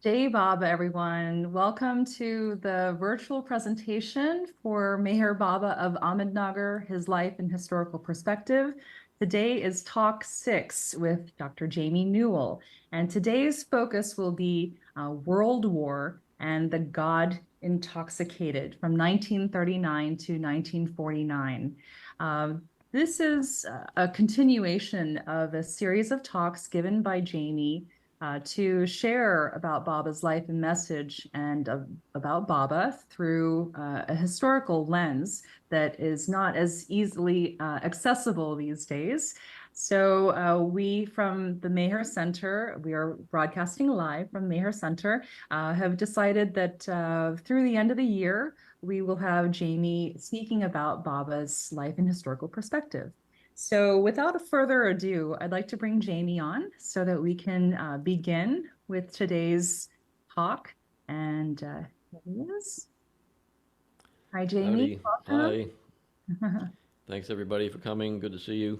Jai Baba, everyone. Welcome to the virtual presentation for Meher Baba of Ahmednagar, His Life and Historical Perspective. Today is Talk 6 with Dr. Jamie Newell, and today's focus will be World War and the God-Intoxicated from 1939 to 1949. This is a continuation of a series of talks given by Jamie to share about Baba's life and message and about Baba through a historical lens that is not as easily accessible these days. So we from the Meher Center, we are broadcasting live from Meher Center, have decided that through the end of the year, we will have Jamie speaking about Baba's life and historical perspective. So without further ado, I'd like to bring Jamie on so that we can begin with today's talk. And here he is. Hi, Jamie. Howdy. Welcome. Hi. Thanks everybody for coming. Good to see you.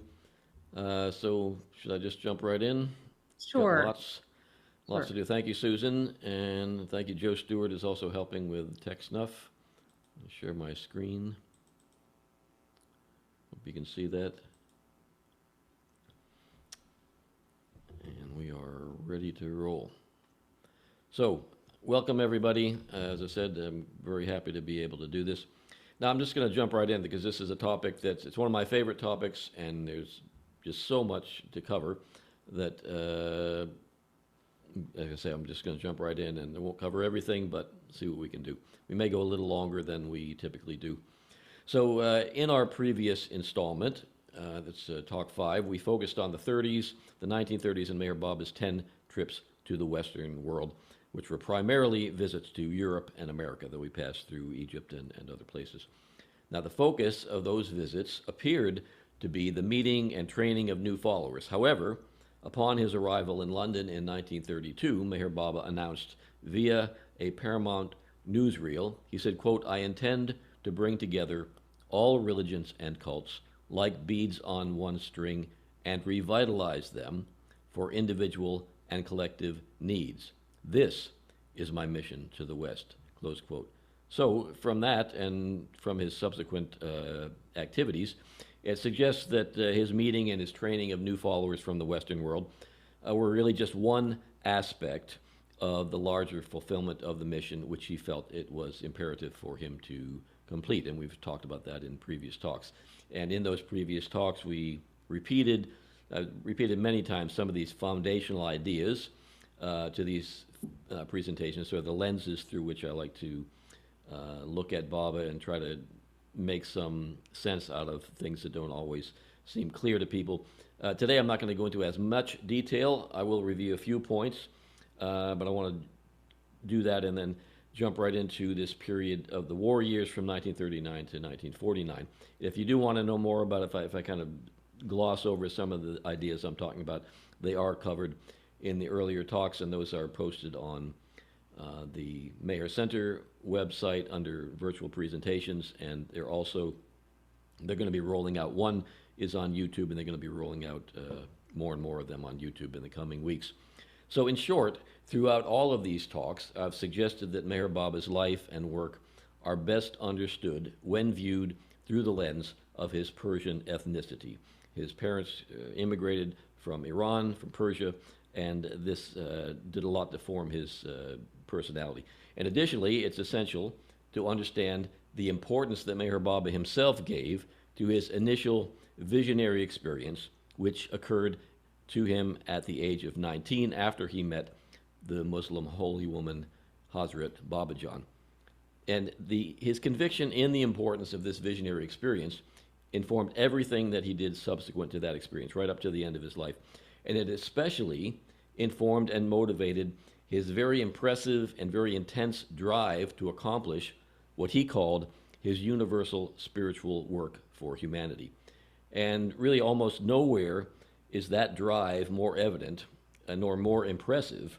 So should I just jump right in? Got Sure, lots sure. to do. Thank you, Susan, and thank you, Joe Stewart is also helping with tech snuff. I'll share my screen. Hope you can see that. And we are ready to roll. So, welcome everybody. As I said, I'm very happy to be able to do this. Now, I'm just going to jump right in because this is a topic it's one of my favorite topics, and there's just so much to cover that, like I say, I'm just going to jump right in, and I won't cover everything, but see what we can do. We may go a little longer than we typically do. So, in our previous installment, that's Talk 5, we focused on the 30s, the 1930s, and Mayor Baba's 10 trips to the Western world, which were primarily visits to Europe and America, though we passed through Egypt and other places. Now, the focus of those visits appeared to be the meeting and training of new followers. However, upon his arrival in London in 1932, Meher Baba announced via a Paramount newsreel, he said, quote, "I intend to bring together all religions and cults like beads on one string and revitalize them for individual and collective needs. This is my mission to the West," close quote. So, from that and from his subsequent activities, it suggests that his meeting and his training of new followers from the Western world were really just one aspect of the larger fulfillment of the mission, which he felt it was imperative for him to complete. And we've talked about that in previous talks. And in those previous talks, we repeated many times some of these foundational ideas to these presentations, so the lenses through which I like to look at Baba and try to make some sense out of things that don't always seem clear to people. Today, I'm not going to go into as much detail. I will review a few points, but I want to do that and then jump right into this period of the war years from 1939 to 1949. If you do want to know more about it, if I kind of gloss over some of the ideas I'm talking about, they are covered in the earlier talks, and those are posted on the Mayor Center website under virtual presentations, and they're going to be rolling out. One is on YouTube, and they're going to be rolling out more and more of them on YouTube in the coming weeks. So, in short, throughout all of these talks, I've suggested that Meher Baba's life and work are best understood when viewed through the lens of his Persian ethnicity. His parents immigrated from Iran, from Persia, and this did a lot to form his personality. And additionally, it's essential to understand the importance that Meher Baba himself gave to his initial visionary experience, which occurred to him at the age of 19 after he met the Muslim holy woman Hazrat Babajan. And his conviction in the importance of this visionary experience informed everything that he did subsequent to that experience, right up to the end of his life. And it especially informed and motivated his very impressive and very intense drive to accomplish what he called his universal spiritual work for humanity. And really, almost nowhere is that drive more evident nor more impressive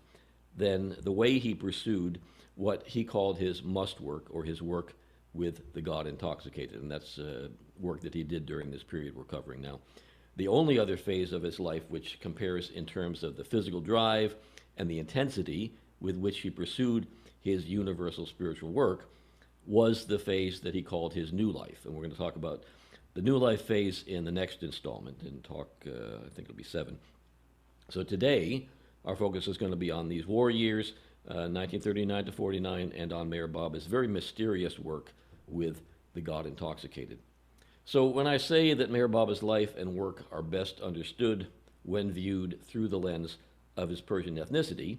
than the way he pursued what he called his must work, or his work with the God-Intoxicated. And that's work that he did during this period we're covering now. The only other phase of his life which compares in terms of the physical drive and the intensity with which he pursued his universal spiritual work was the phase that he called his new life. And we're going to talk about the new life phase in the next installment in talk, I think it'll be 7. So today, our focus is going to be on these war years, 1939 to 49, and on Meher Baba's very mysterious work with the God-Intoxicated. So when I say that Meher Baba's life and work are best understood when viewed through the lens of his Persian ethnicity,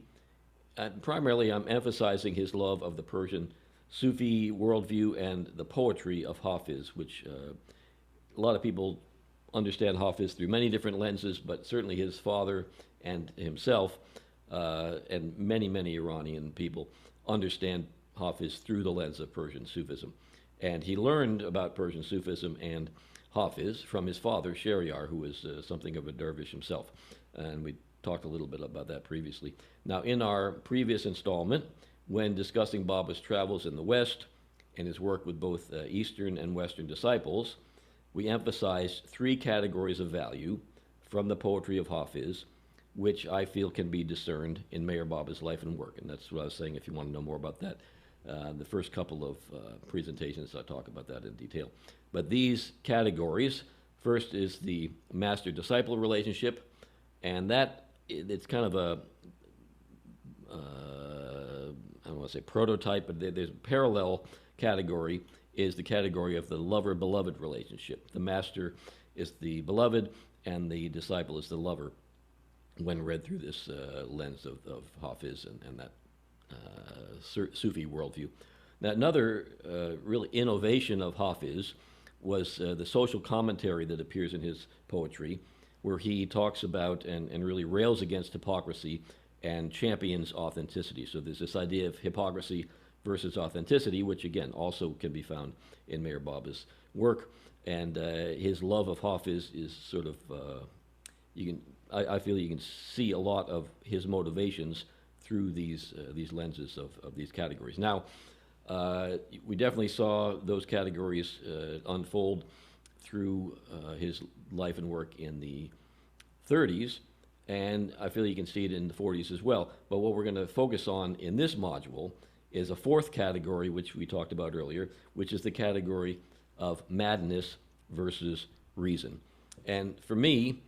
primarily I'm emphasizing his love of the Persian Sufi worldview and the poetry of Hafiz, which a lot of people understand Hafiz through many different lenses, but certainly his father and himself and many, many Iranian people understand Hafiz through the lens of Persian Sufism. And he learned about Persian Sufism and Hafiz from his father, Shahryar, who was something of a dervish himself. And we talked a little bit about that previously. Now, in our previous installment, when discussing Baba's travels in the West and his work with both Eastern and Western disciples, we emphasized 3 categories of value from the poetry of Hafiz, which I feel can be discerned in Meher Baba's life and work. And that's what I was saying if you want to know more about that. The first couple of presentations, I talk about that in detail. But these categories, first is the master-disciple relationship, and that it's kind of a, I don't want to say prototype, but there's a parallel category, is the category of the lover-beloved relationship. The master is the beloved, and the disciple is the lover, when read through this lens of Hafiz and that Sufi worldview. Now, another real innovation of Hafiz was the social commentary that appears in his poetry, where he talks about and really rails against hypocrisy and champions authenticity. So there's this idea of hypocrisy versus authenticity, which again also can be found in Meher Baba's work. And his love of Hafiz is sort of, I feel you can see a lot of his motivations through these lenses of these categories. Now, we definitely saw those categories unfold through his life and work in the 30s, and I feel you can see it in the 40s as well. But what we're going to focus on in this module is a 4th category, which we talked about earlier, which is the category of madness versus reason. And for me,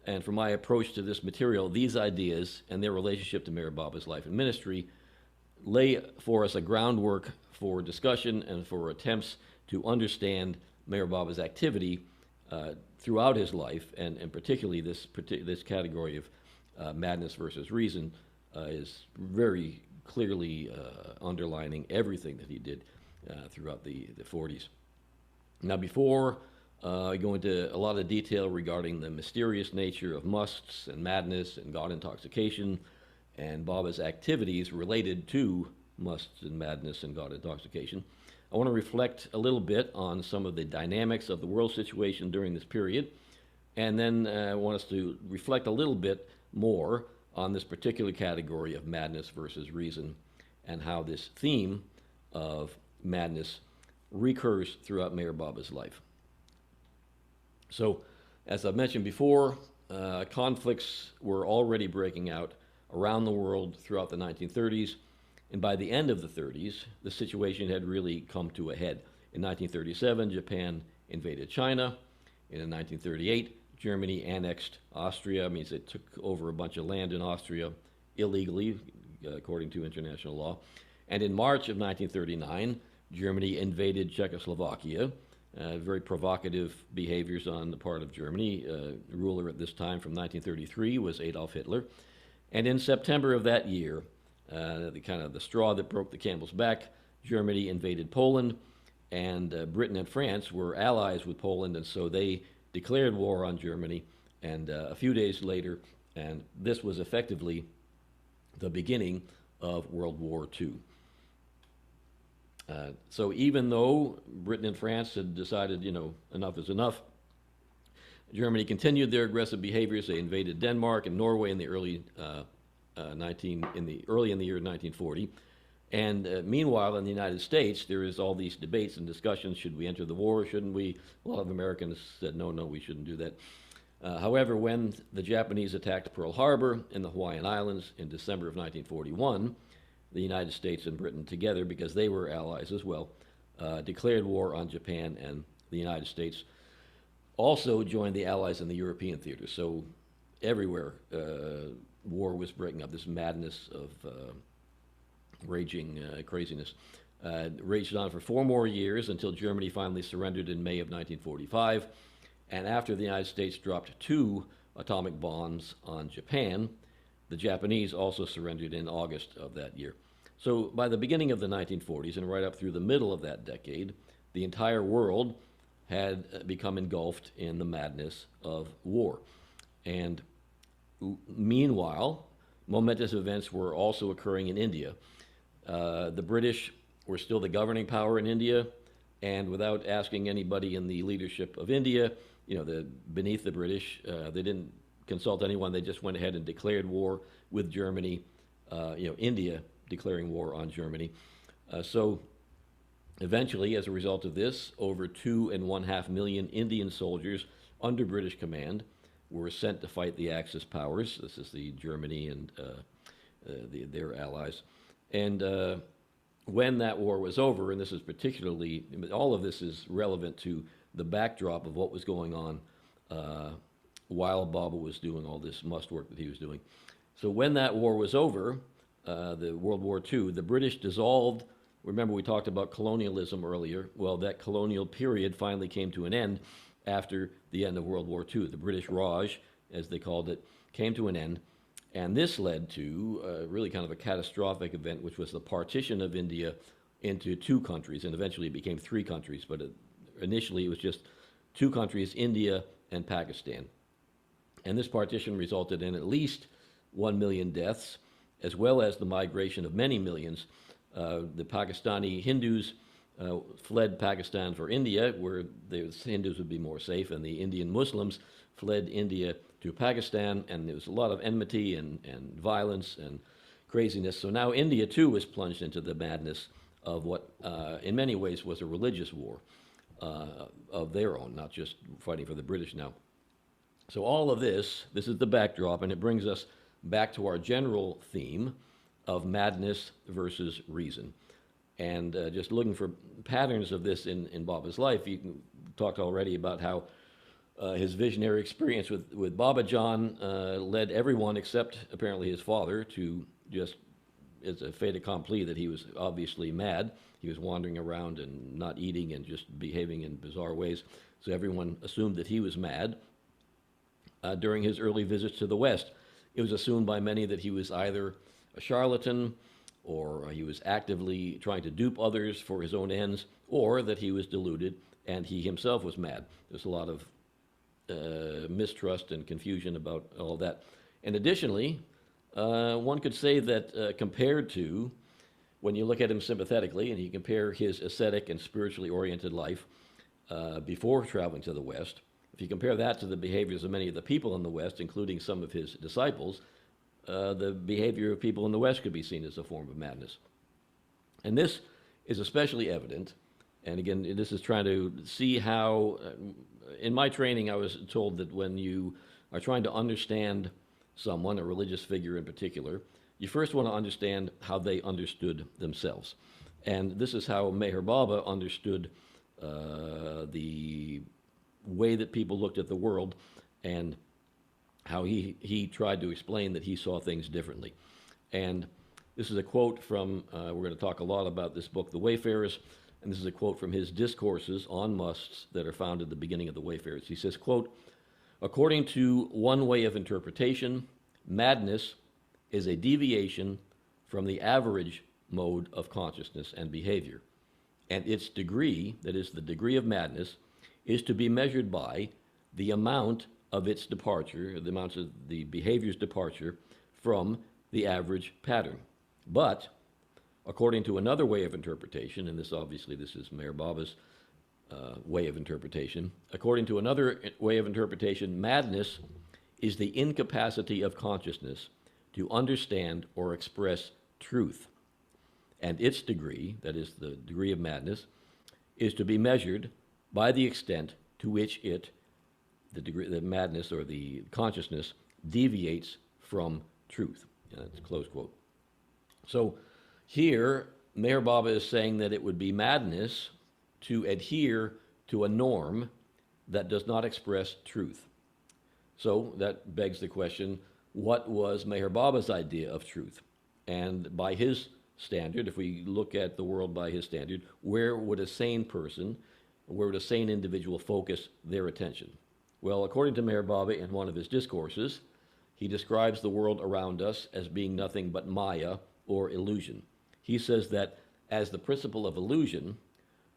and for my approach to this material, these ideas and their relationship to Meher Baba's life and ministry lay for us a groundwork for discussion and for attempts to understand Meher Baba's activity throughout his life, and particularly this category of madness versus reason is very clearly underlining everything that he did throughout the 40s. Now, before I go into a lot of detail regarding the mysterious nature of musts and madness and God-Intoxication and Baba's activities related to musts and madness and God-Intoxication, I want to reflect a little bit on some of the dynamics of the world situation during this period, and then I want us to reflect a little bit more on this particular category of madness versus reason and how this theme of madness recurs throughout Meher Baba's life. So, as I've mentioned before, conflicts were already breaking out around the world throughout the 1930s, and by the end of the 30s, the situation had really come to a head. In 1937, Japan invaded China. In 1938, Germany annexed Austria. It means it took over a bunch of land in Austria illegally, according to international law. And in March of 1939, Germany invaded Czechoslovakia. Very provocative behaviors on the part of Germany. Ruler at this time from 1933 was Adolf Hitler. And in September of that year, the straw that broke the camel's back, Germany invaded Poland, and Britain and France were allies with Poland, and so they declared war on Germany. And a few days later, and this was effectively the beginning of World War II. So even though Britain and France had decided, enough is enough, Germany continued their aggressive behaviors. They invaded Denmark and Norway in the early in the year 1940. And meanwhile, in the United States, there is all these debates and discussions. Should we enter the war? Shouldn't we? A lot of Americans said, no, we shouldn't do that. However, when the Japanese attacked Pearl Harbor in the Hawaiian Islands in December of 1941, the United States and Britain together, because they were allies as well, declared war on Japan, and the United States also joined the Allies in the European theater. So everywhere, war was breaking up. This madness of raging craziness raged on for 4 more years until Germany finally surrendered in May of 1945. And after the United States dropped 2 atomic bombs on Japan, the Japanese also surrendered in August of that year. So by the beginning of the 1940s and right up through the middle of that decade, the entire world had become engulfed in the madness of war. And meanwhile, momentous events were also occurring in India. The British were still the governing power in India, and without asking anybody in the leadership of India, beneath the British, they didn't consult anyone. They just went ahead and declared war with Germany. India declaring war on Germany. So eventually, as a result of this, over 2.5 million Indian soldiers under British command were sent to fight the Axis powers. This is the Germany and their allies. And when that war was over, and this is particularly, all of this is relevant to the backdrop of what was going on while Baba was doing all this must work that he was doing. So when that war was over, the World War II, the British dissolved. Remember, we talked about colonialism earlier. Well, that colonial period finally came to an end after the end of World War II. The British Raj, as they called it, came to an end. And this led to really kind of a catastrophic event, which was the partition of India into 2 countries, and eventually it became 3 countries. But initially it was just 2 countries, India and Pakistan. And this partition resulted in at least 1 million deaths, as well as the migration of many millions. The Pakistani Hindus fled Pakistan for India, where the Hindus would be more safe, and the Indian Muslims fled India to Pakistan, and there was a lot of enmity and violence and craziness. So now India, too, was plunged into the madness of what, in many ways, was a religious war of their own, not just fighting for the British now. So all of this is the backdrop, and it brings us back to our general theme of madness versus reason. And just looking for patterns of this in Baba's life, you talked already about how his visionary experience with Baba Jan led everyone except apparently his father to just, it's a fait accompli that he was obviously mad. He was wandering around and not eating and just behaving in bizarre ways. So everyone assumed that he was mad. During his early visits to the West, it was assumed by many that he was either a charlatan, or he was actively trying to dupe others for his own ends, or that he was deluded and he himself was mad. There's a lot of mistrust and confusion about all that. And additionally, one could say that compared to, when you look at him sympathetically and you compare his ascetic and spiritually oriented life before traveling to the West, if you compare that to the behaviors of many of the people in the West, including some of his disciples, the behavior of people in the West could be seen as a form of madness. And this is especially evident, and again, this is trying to see how, in my training, I was told that when you are trying to understand someone, a religious figure in particular, you first want to understand how they understood themselves. And this is how Meher Baba understood the way that people looked at the world, and how he tried to explain that he saw things differently. And this is a quote from, we're going to talk a lot about this book, The Wayfarers, and this is a quote from his discourses on musts that are found at the beginning of The Wayfarers. He says, quote, "According to one way of interpretation, madness is a deviation from the average mode of consciousness and behavior, and its degree, that is the degree of madness, is to be measured by the amount of its departure, the amount of the behavior's departure from the average pattern. But, according to another way of interpretation, and this is Meher Baba's way of interpretation, according to another way of interpretation, madness is the incapacity of consciousness to understand or express truth. And its degree, that is the degree of madness, is to be measured by the extent to which the madness or the consciousness deviates from truth." That's close quote. So Here, Meher Baba is saying that it would be madness to adhere to a norm that does not express truth. So that begs the question, what was Meher Baba's idea of truth? And by his standard, if we look at the world by his standard, where would a sane person, where would a sane individual focus their attention? Well, according to Meher Baba in one of his discourses, he describes the world around us as being nothing but Maya, or illusion. He says that as the principle of illusion,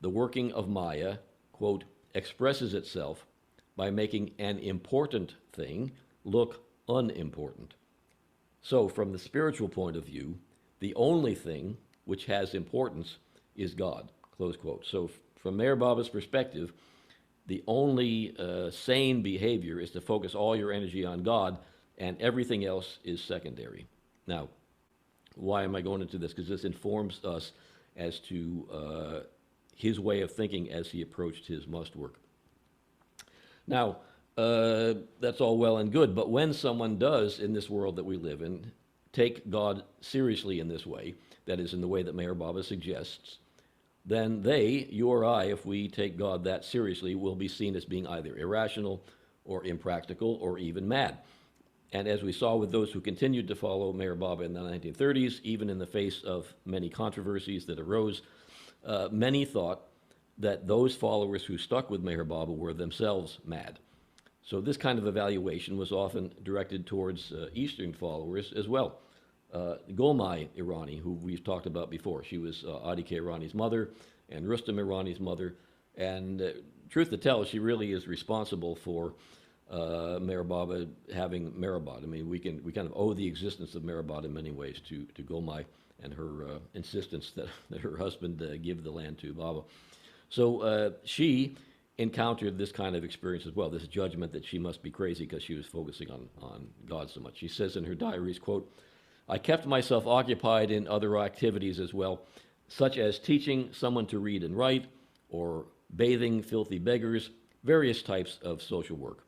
the working of Maya, quote, expresses itself by making an important thing look unimportant. So, from the spiritual point of view, the only thing which has importance is God, close quote. So, from Meher Baba's perspective, the only sane behavior is to focus all your energy on God, and everything else is secondary. Now, why am I going into this? Because this informs us as to his way of thinking as he approached his must work. Now, that's all well and good, but when someone does, in this world that we live in, take God seriously in this way, that is, in the way that Meher Baba suggests, then they, you or I, if we take God that seriously, will be seen as being either irrational or impractical or even mad. And as we saw with those who continued to follow Meher Baba in the 1930s, even in the face of many controversies that arose, many thought that those followers who stuck with Meher Baba were themselves mad. So this kind of evaluation was often directed towards Eastern followers as well. Golmai Irani, who we've talked about before, she was Adi K. Irani's mother and Rustam Irani's mother. And truth to tell, she really is responsible for Meher Baba having Mehrabad. I mean, we kind of owe the existence of Mehrabad in many ways to Golmai and her insistence that her husband give the land to Baba. So she encountered this kind of experience as well, this judgment that she must be crazy because she was focusing on God so much. She says in her diaries, quote, I kept myself occupied in other activities as well, such as teaching someone to read and write, or bathing filthy beggars, various types of social work.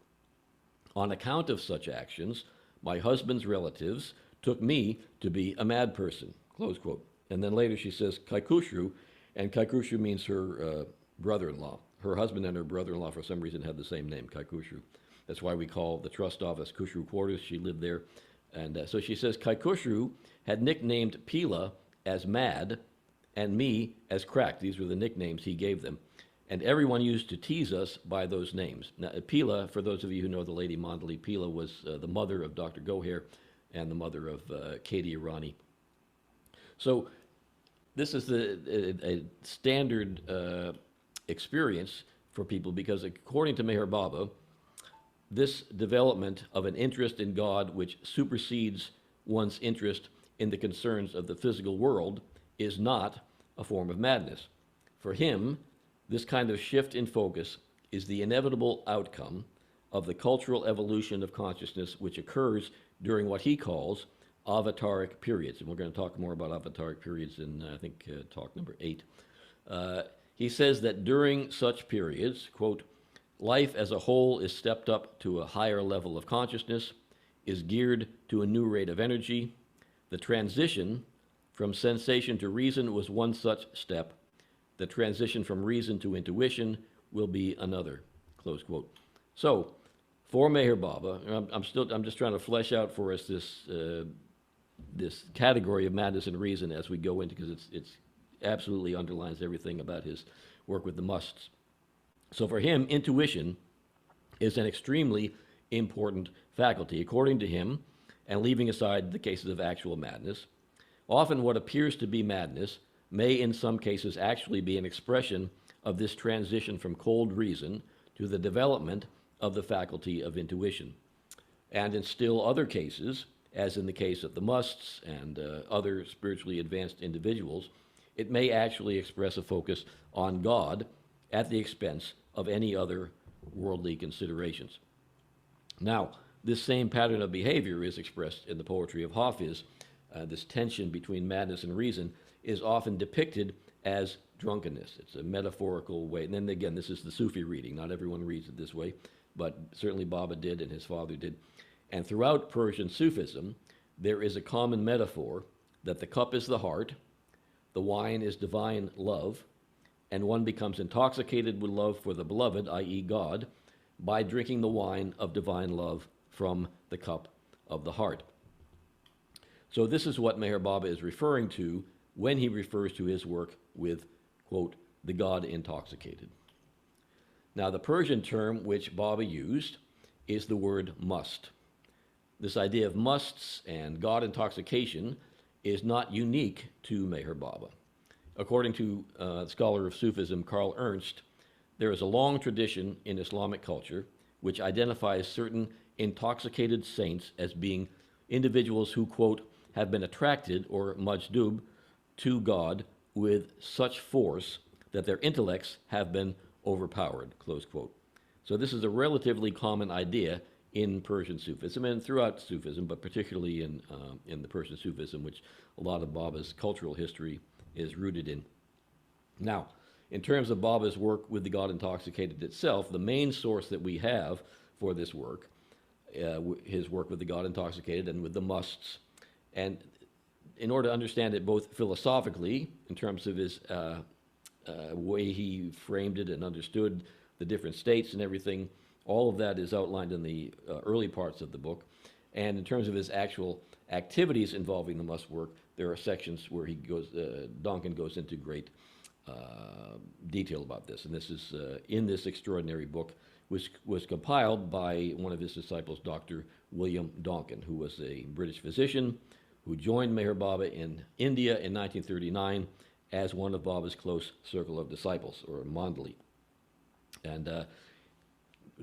On account of such actions, my husband's relatives took me to be a mad person, close quote. And then later she says Kaikushru, and Kaikushru means her brother-in-law. Her husband and her brother-in-law, for some reason, had the same name, Kaikushru. That's why we call the trust office Kushru Quarters. She lived there. And so she says, Kaikushru had nicknamed Pila as mad and me as cracked. These were the nicknames he gave them. And everyone used to tease us by those names. Now, Pila, for those of you who know the lady Mandali, Pila was the mother of Dr. Goher and the mother of Katie Irani. So this is a standard experience for people because according to Meher Baba, this development of an interest in God which supersedes one's interest in the concerns of the physical world is not a form of madness. For him, this kind of shift in focus is the inevitable outcome of the cultural evolution of consciousness which occurs during what he calls avataric periods. And we're going to talk more about avataric periods in, I think, talk number 8. He says that during such periods, quote, life as a whole is stepped up to a higher level of consciousness, is geared to a new rate of energy. The transition from sensation to reason was one such step. The transition from reason to intuition will be another, close quote. So, for Meher Baba, I'm just trying to flesh out for us this category of madness and reason as we go into, because it's absolutely underlines everything about his work with the musts. So for him, intuition is an extremely important faculty. According to him, and leaving aside the cases of actual madness, often what appears to be madness may in some cases actually be an expression of this transition from cold reason to the development of the faculty of intuition. And in still other cases, as in the case of the musts and other spiritually advanced individuals, it may actually express a focus on God at the expense of any other worldly considerations. Now, this same pattern of behavior is expressed in the poetry of Hafiz. This tension between madness and reason is often depicted as drunkenness. It's a metaphorical way. And then again, this is the Sufi reading. Not everyone reads it this way, but certainly Baba did and his father did. And throughout Persian Sufism, there is a common metaphor that the cup is the heart, the wine is divine love, and one becomes intoxicated with love for the beloved, i.e., God, by drinking the wine of divine love from the cup of the heart. So this is what Meher Baba is referring to when he refers to his work with, quote, the God-Intoxicated. Now, the Persian term which Baba used is the word must. This idea of musts and God-intoxication is not unique to Meher Baba. According to the scholar of Sufism, Karl Ernst, there is a long tradition in Islamic culture which identifies certain intoxicated saints as being individuals who, quote, have been attracted, or majdub, to God with such force that their intellects have been overpowered, close quote. So this is a relatively common idea in Persian Sufism and throughout Sufism, but particularly in the Persian Sufism, which a lot of Baba's cultural history is rooted in. Now, in terms of Baba's work with the God-Intoxicated itself, the main source that we have for this work, his work with the God-Intoxicated and with the musts, and in order to understand it both philosophically, in terms of his way he framed it and understood the different states and everything, all of that is outlined in the early parts of the book. And in terms of his actual activities involving the must work, there are sections where he goes, Donkin goes into great detail about this. And this is in this extraordinary book, which was compiled by one of his disciples, Dr. William Donkin, who was a British physician who joined Meher Baba in India in 1939 as one of Baba's close circle of disciples, or Mandali. And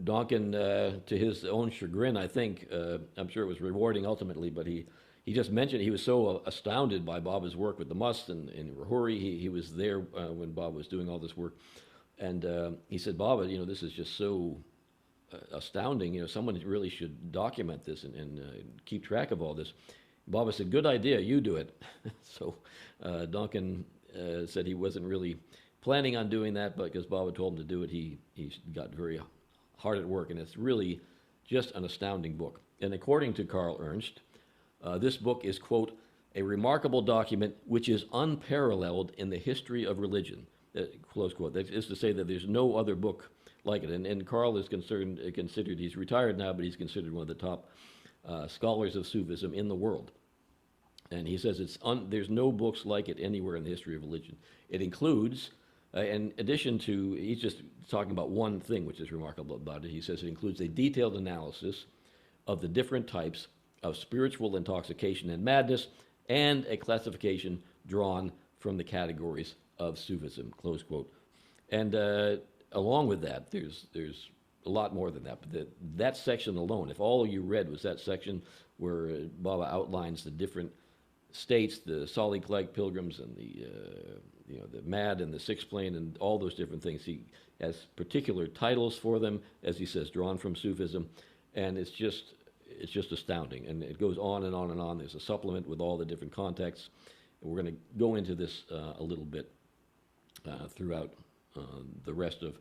Donkin, to his own chagrin, I think, I'm sure it was rewarding ultimately, but he just mentioned he was so astounded by Baba's work with the must and in Rahuri. He was there when Baba was doing all this work. And he said, Baba, this is just so astounding. Someone really should document this and keep track of all this. Baba said, good idea, you do it. So Donkin said he wasn't really planning on doing that, but because Baba told him to do it, he got very hard at work, and it's really just an astounding book. And according to Karl Ernst, this book is, quote, a remarkable document which is unparalleled in the history of religion, close quote. That is to say that there's no other book like it. And Karl is considered, he's retired now, but he's considered one of the top scholars of Sufism in the world. And he says there's no books like it anywhere in the history of religion. It includes, in addition to, he's just talking about one thing which is remarkable about it. He says it includes a detailed analysis of the different types of spiritual intoxication and madness, and a classification drawn from the categories of Sufism, close quote. And along with that, there's a lot more than that. But that section alone, if all you read was that section where Baba outlines the different states, the Sali-Clegg pilgrims and the Mad and the Sixth Plane and all those different things. He has particular titles for them, as he says, drawn from Sufism, and it's just astounding. And it goes on and on and on. There's a supplement with all the different contexts. And we're going to go into this a little bit throughout the rest of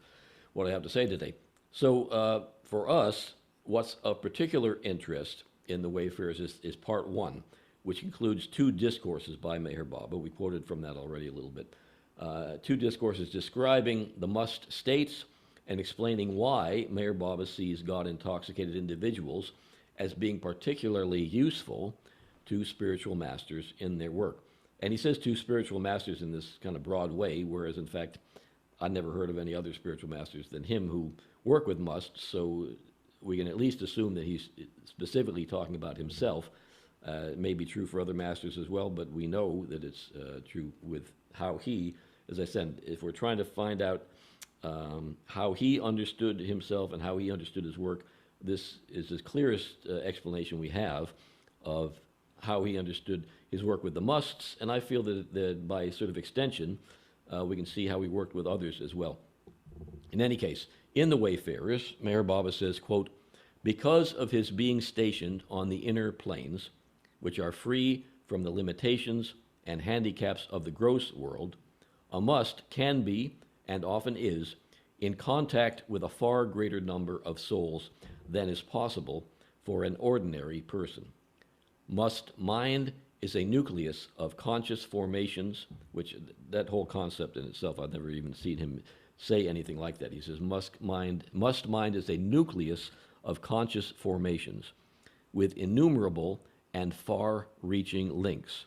what I have to say today. So for us, what's of particular interest in the Wayfarers is part one, which includes two discourses by Meher Baba. We quoted from that already a little bit. Two discourses describing the must states and explaining why Meher Baba sees God-intoxicated individuals as being particularly useful to spiritual masters in their work. And he says to spiritual masters in this kind of broad way, whereas in fact, I've never heard of any other spiritual masters than him who work with musts, so we can at least assume that he's specifically talking about himself. It may be true for other masters as well, but we know that it's true with how he, as I said, if we're trying to find out how he understood himself and how he understood his work, this is the clearest explanation we have of how he understood his work with the musts, and I feel that by sort of extension, we can see how he worked with others as well. In any case, in the Wayfarers, Meher Baba says, quote, because of his being stationed on the inner planes, which are free from the limitations and handicaps of the gross world, a must can be, and often is, in contact with a far greater number of souls than is possible for an ordinary person. Must mind is a nucleus of conscious formations, which that whole concept in itself, I've never even seen him say anything like that. He says, must mind is a nucleus of conscious formations with innumerable and far-reaching links.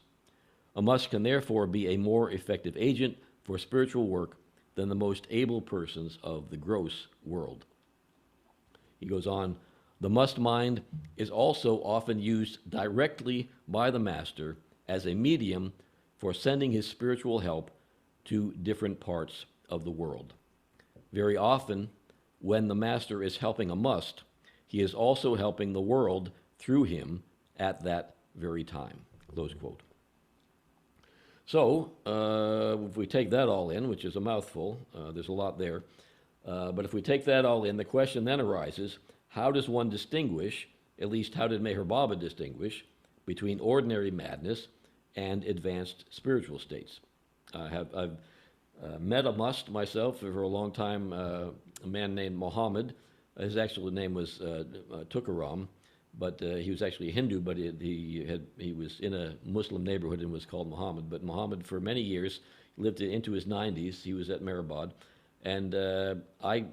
A must can therefore be a more effective agent for spiritual work than the most able persons of the gross world. He goes on, the must mind is also often used directly by the master as a medium for sending his spiritual help to different parts of the world. Very often, when the master is helping a must, he is also helping the world through him at that very time. Close quote. So, if we take that all in, which is a mouthful, there's a lot there, but if we take that all in, the question then arises, how does one distinguish, at least how did Meher Baba distinguish, between ordinary madness and advanced spiritual states? I've met a must myself for a long time, a man named Muhammad. His actual name was Tukaram, but he was actually a Hindu, but he was in a Muslim neighborhood and was called Muhammad. But Muhammad, for many years, lived into his 90s. He was at Mehrabad, and I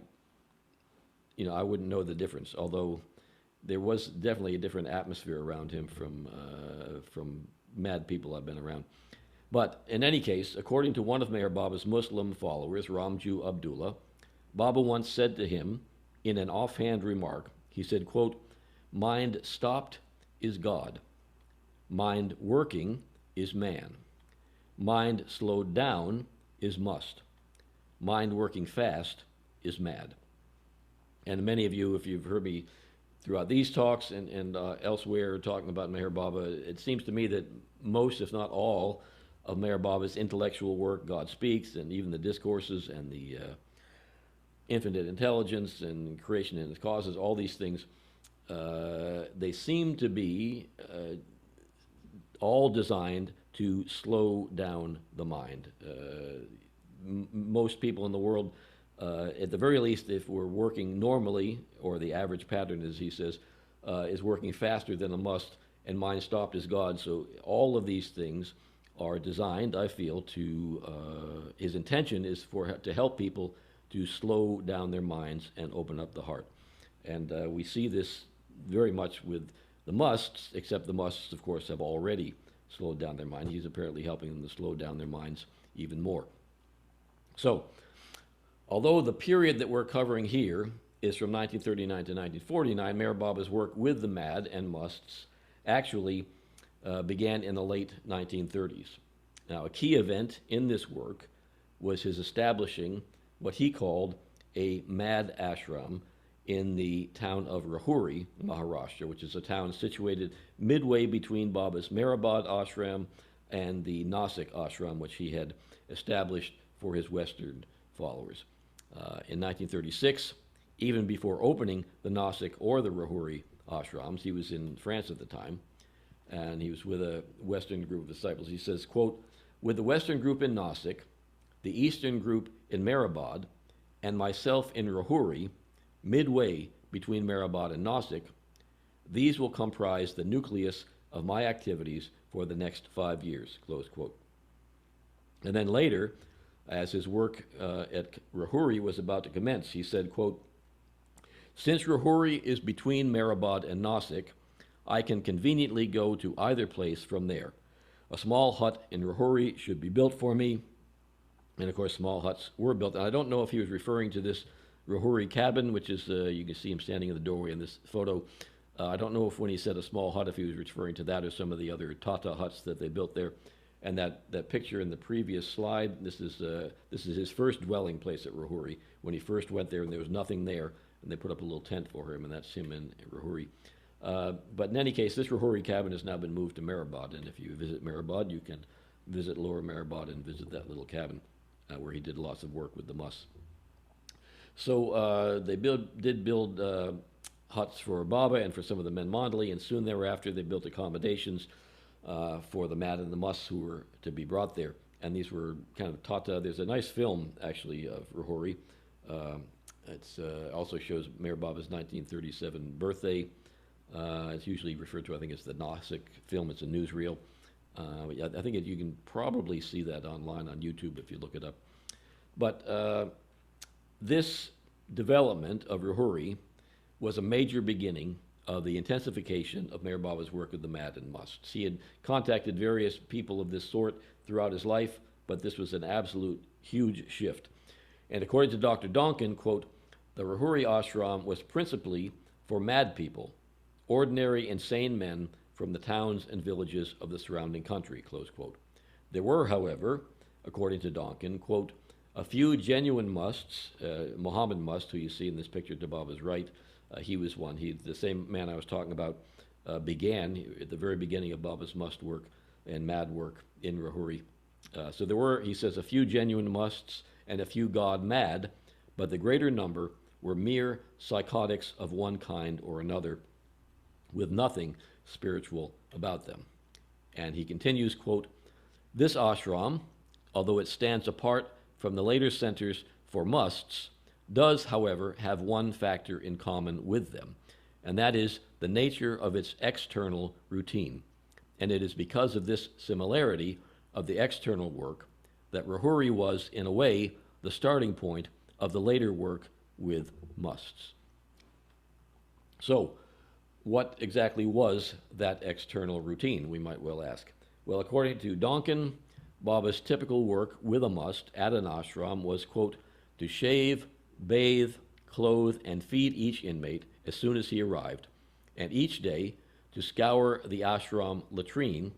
wouldn't know the difference, although there was definitely a different atmosphere around him from mad people I've been around. But in any case, according to one of Meher Baba's Muslim followers, Ramju Abdullah, Baba once said to him in an offhand remark, he said, quote, mind stopped is God. Mind working is man. Mind slowed down is must. Mind working fast is mad. And many of you, if you've heard me throughout these talks and elsewhere talking about Meher Baba, it seems to me that most, if not all, of Meher Baba's intellectual work, God Speaks, and even the discourses and the infinite intelligence and creation and its causes, all these things, they seem to be all designed to slow down the mind. Most people in the world, at the very least, if we're working normally, or the average pattern, as he says, is working faster than a must, and mind stopped is God. So all of these things are designed, I feel, to, his intention is to help people to slow down their minds and open up the heart. And we see this very much with the musts, except the musts, of course, have already slowed down their mind. He's apparently helping them to slow down their minds even more. So, although the period that we're covering here is from 1939 to 1949, Meher Baba's work with the mad and musts actually began in the late 1930s. Now, a key event in this work was his establishing what he called a mad ashram in the town of Rahuri, Maharashtra, which is a town situated midway between Baba's Mehrabad ashram and the Nasik ashram, which he had established for his Western followers. In 1936, even before opening the Nasik or the Rahuri ashrams, he was in France at the time, and he was with a Western group of disciples. He says, quote, with the Western group in Nasik, the Eastern group in Mehrabad, and myself in Rahuri, midway between Mehrabad and Nasik, these will comprise the nucleus of my activities for the next 5 years, close quote. And then later, as his work at Rahuri was about to commence, he said, quote, since Rahuri is between Mehrabad and Nasik, I can conveniently go to either place from there. A small hut in Rahuri should be built for me. And of course, small huts were built. And I don't know if he was referring to this Rahuri cabin, which is, you can see him standing in the doorway in this photo. I don't know if when he said a small hut, if he was referring to that or some of the other Tata huts that they built there. And that picture in the previous slide, this is his first dwelling place at Rahuri. When he first went there and there was nothing there, and they put up a little tent for him, and that's him in Rahuri. But in any case, this Rahuri cabin has now been moved to Mehrabad, and if you visit Mehrabad, you can visit Lower Mehrabad and visit that little cabin where he did lots of work with the Mus. So they did build huts for Baba and for some of the men Mandali, and soon thereafter they built accommodations for the Mad and the Mus who were to be brought there. And these were kind of Tata. There's a nice film, actually, of Rahuri. It also shows Meher Baba's 1937 birthday. It's usually referred to, I think, as the Nasik film. It's a newsreel. I think you can probably see that online on YouTube if you look it up. But this development of Rahuri was a major beginning of the intensification of Meher Baba's work with the mad and musts. He had contacted various people of this sort throughout his life, but this was an absolute huge shift. And according to Dr. Donkin, quote, the Rahuri ashram was principally for mad people, ordinary insane men from the towns and villages of the surrounding country, close quote. There were, however, according to Donkin, quote, a few genuine musts, Muhammad Must, who you see in this picture to Baba's right, he was one. The same man I was talking about began at the very beginning of Baba's must work and mad work in Rahuri. So there were, he says, a few genuine musts and a few God mad, but the greater number were mere psychotics of one kind or another, with nothing spiritual about them. And he continues, quote, this ashram, although it stands apart from the later centers for musts, does, however, have one factor in common with them, and that is the nature of its external routine. And it is because of this similarity of the external work that Rahuri was, in a way, the starting point of the later work with musts. So, what exactly was that external routine, we might well ask? Well, according to Donkin, Baba's typical work with a must at an ashram was, quote, to shave, bathe, clothe, and feed each inmate as soon as he arrived, and each day to scour the ashram latrine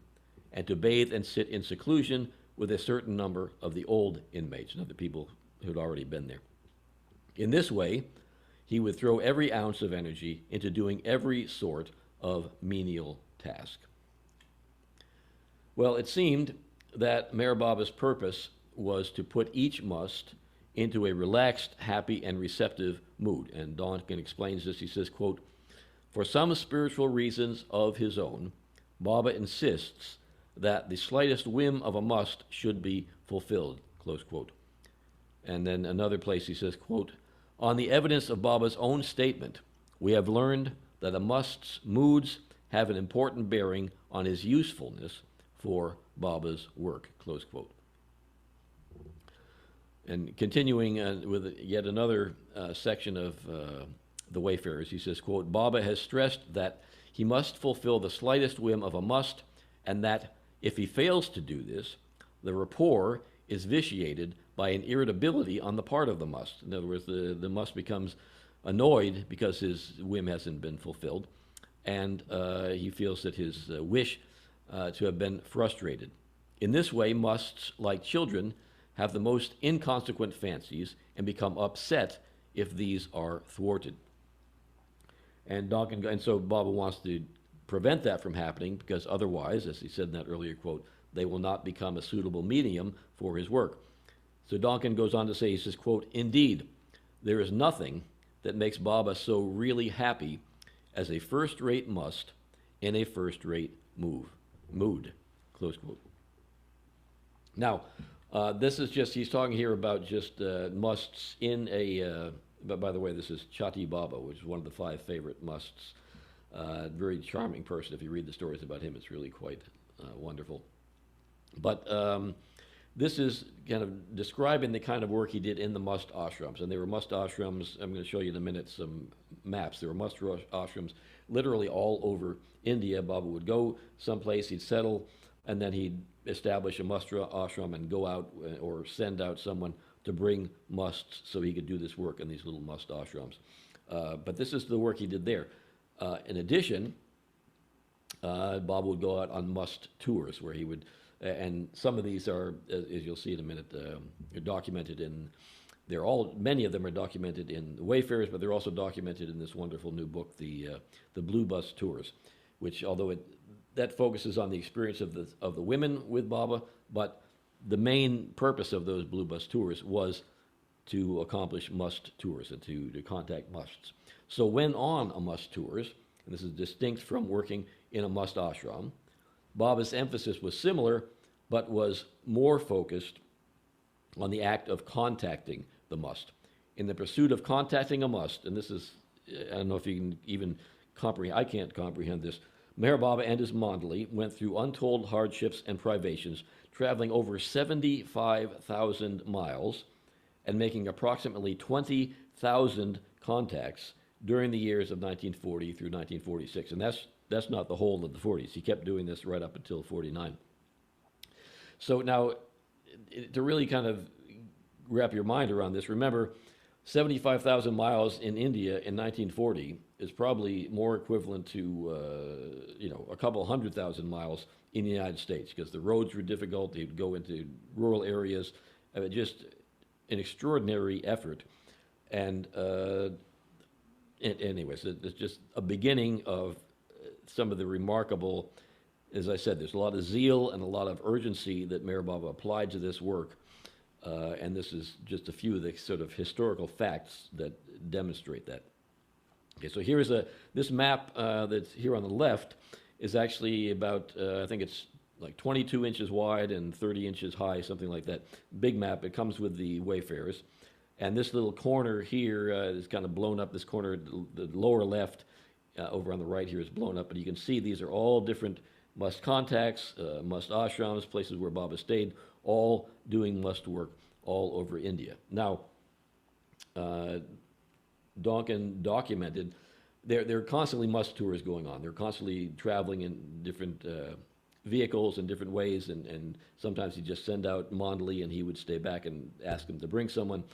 and to bathe and sit in seclusion with a certain number of the old inmates, the people who had already been there. In this way, he would throw every ounce of energy into doing every sort of menial task. Well, it seemed that Meher Baba's purpose was to put each must into a relaxed, happy, and receptive mood. And Donkin explains this. He says, quote, for some spiritual reasons of his own, Baba insists that the slightest whim of a must should be fulfilled, close quote. And then another place he says, quote, on the evidence of Baba's own statement, we have learned that a must's moods have an important bearing on his usefulness for Baba's work, close quote. And continuing with yet another section of the Wayfarers, he says, quote, Baba has stressed that he must fulfill the slightest whim of a must, and that if he fails to do this, the rapport is vitiated by an irritability on the part of the must. In other words, the must becomes annoyed because his whim hasn't been fulfilled, and he feels that his wish to have been frustrated. In this way, musts, like children, have the most inconsequent fancies and become upset if these are thwarted. And so Baba wants to prevent that from happening, because otherwise, as he said in that earlier quote, they will not become a suitable medium for his work. So Donkin goes on to say, he says, quote, indeed, there is nothing that makes Baba so really happy as a first-rate must in a first-rate mood, close quote. Now, this is just, he's talking here about just musts in a, but by the way, this is Chati Baba, which is one of the 5 favorite musts. Very charming person. If you read the stories about him, it's really quite wonderful. But this is kind of describing the kind of work he did in the must ashrams. And they were must ashrams, I'm going to show you in a minute some maps. There were must ashrams literally all over India. Baba would go someplace, he'd settle, and then he'd establish a must ashram and go out or send out someone to bring musts so he could do this work in these little must ashrams. But this is the work he did there. In addition, Baba would go out on must tours where he would, and some of these are, as you'll see in a minute, documented in, many of them are documented in the Wayfarers, but they're also documented in this wonderful new book, the Blue Bus Tours, which although that focuses on the experience of the women with Baba, but the main purpose of those Blue Bus Tours was to accomplish must tours and to contact musts. So when on a must tours, and this is distinct from working in a must ashram, Baba's emphasis was similar, but was more focused on the act of contacting the must. In the pursuit of contacting a must, and this is, I don't know if you can even comprehend, I can't comprehend this, Meher Baba and his Mandali went through untold hardships and privations, traveling over 75,000 miles and making approximately 20,000 contacts during the years of 1940 through 1946. And that's not the whole of the 40s. He kept doing this right up until 49. So now, to really kind of wrap your mind around this, remember, 75,000 miles in India in 1940 is probably more equivalent to, a couple 100,000 miles in the United States, because the roads were difficult. They'd go into rural areas. Just an extraordinary effort. And anyways, it's just a beginning of some of the remarkable, as I said, there's a lot of zeal and a lot of urgency that Meher Baba applied to this work. And this is just a few of the sort of historical facts that demonstrate that. Okay, so here's this map that's here on the left is actually about, I think it's like 22 inches wide and 30 inches high, something like that. Big map. It comes with the wayfarers. And this little corner here is kind of blown up. This corner, the lower left, over on the right here is blown up. But you can see these are all different must contacts, must ashrams, places where Baba stayed, all doing must work all over India. Now, Donkin documented there are constantly must tours going on. They're constantly traveling in different vehicles in different ways, and sometimes he'd just send out Mandali and he would stay back and ask him to bring someone.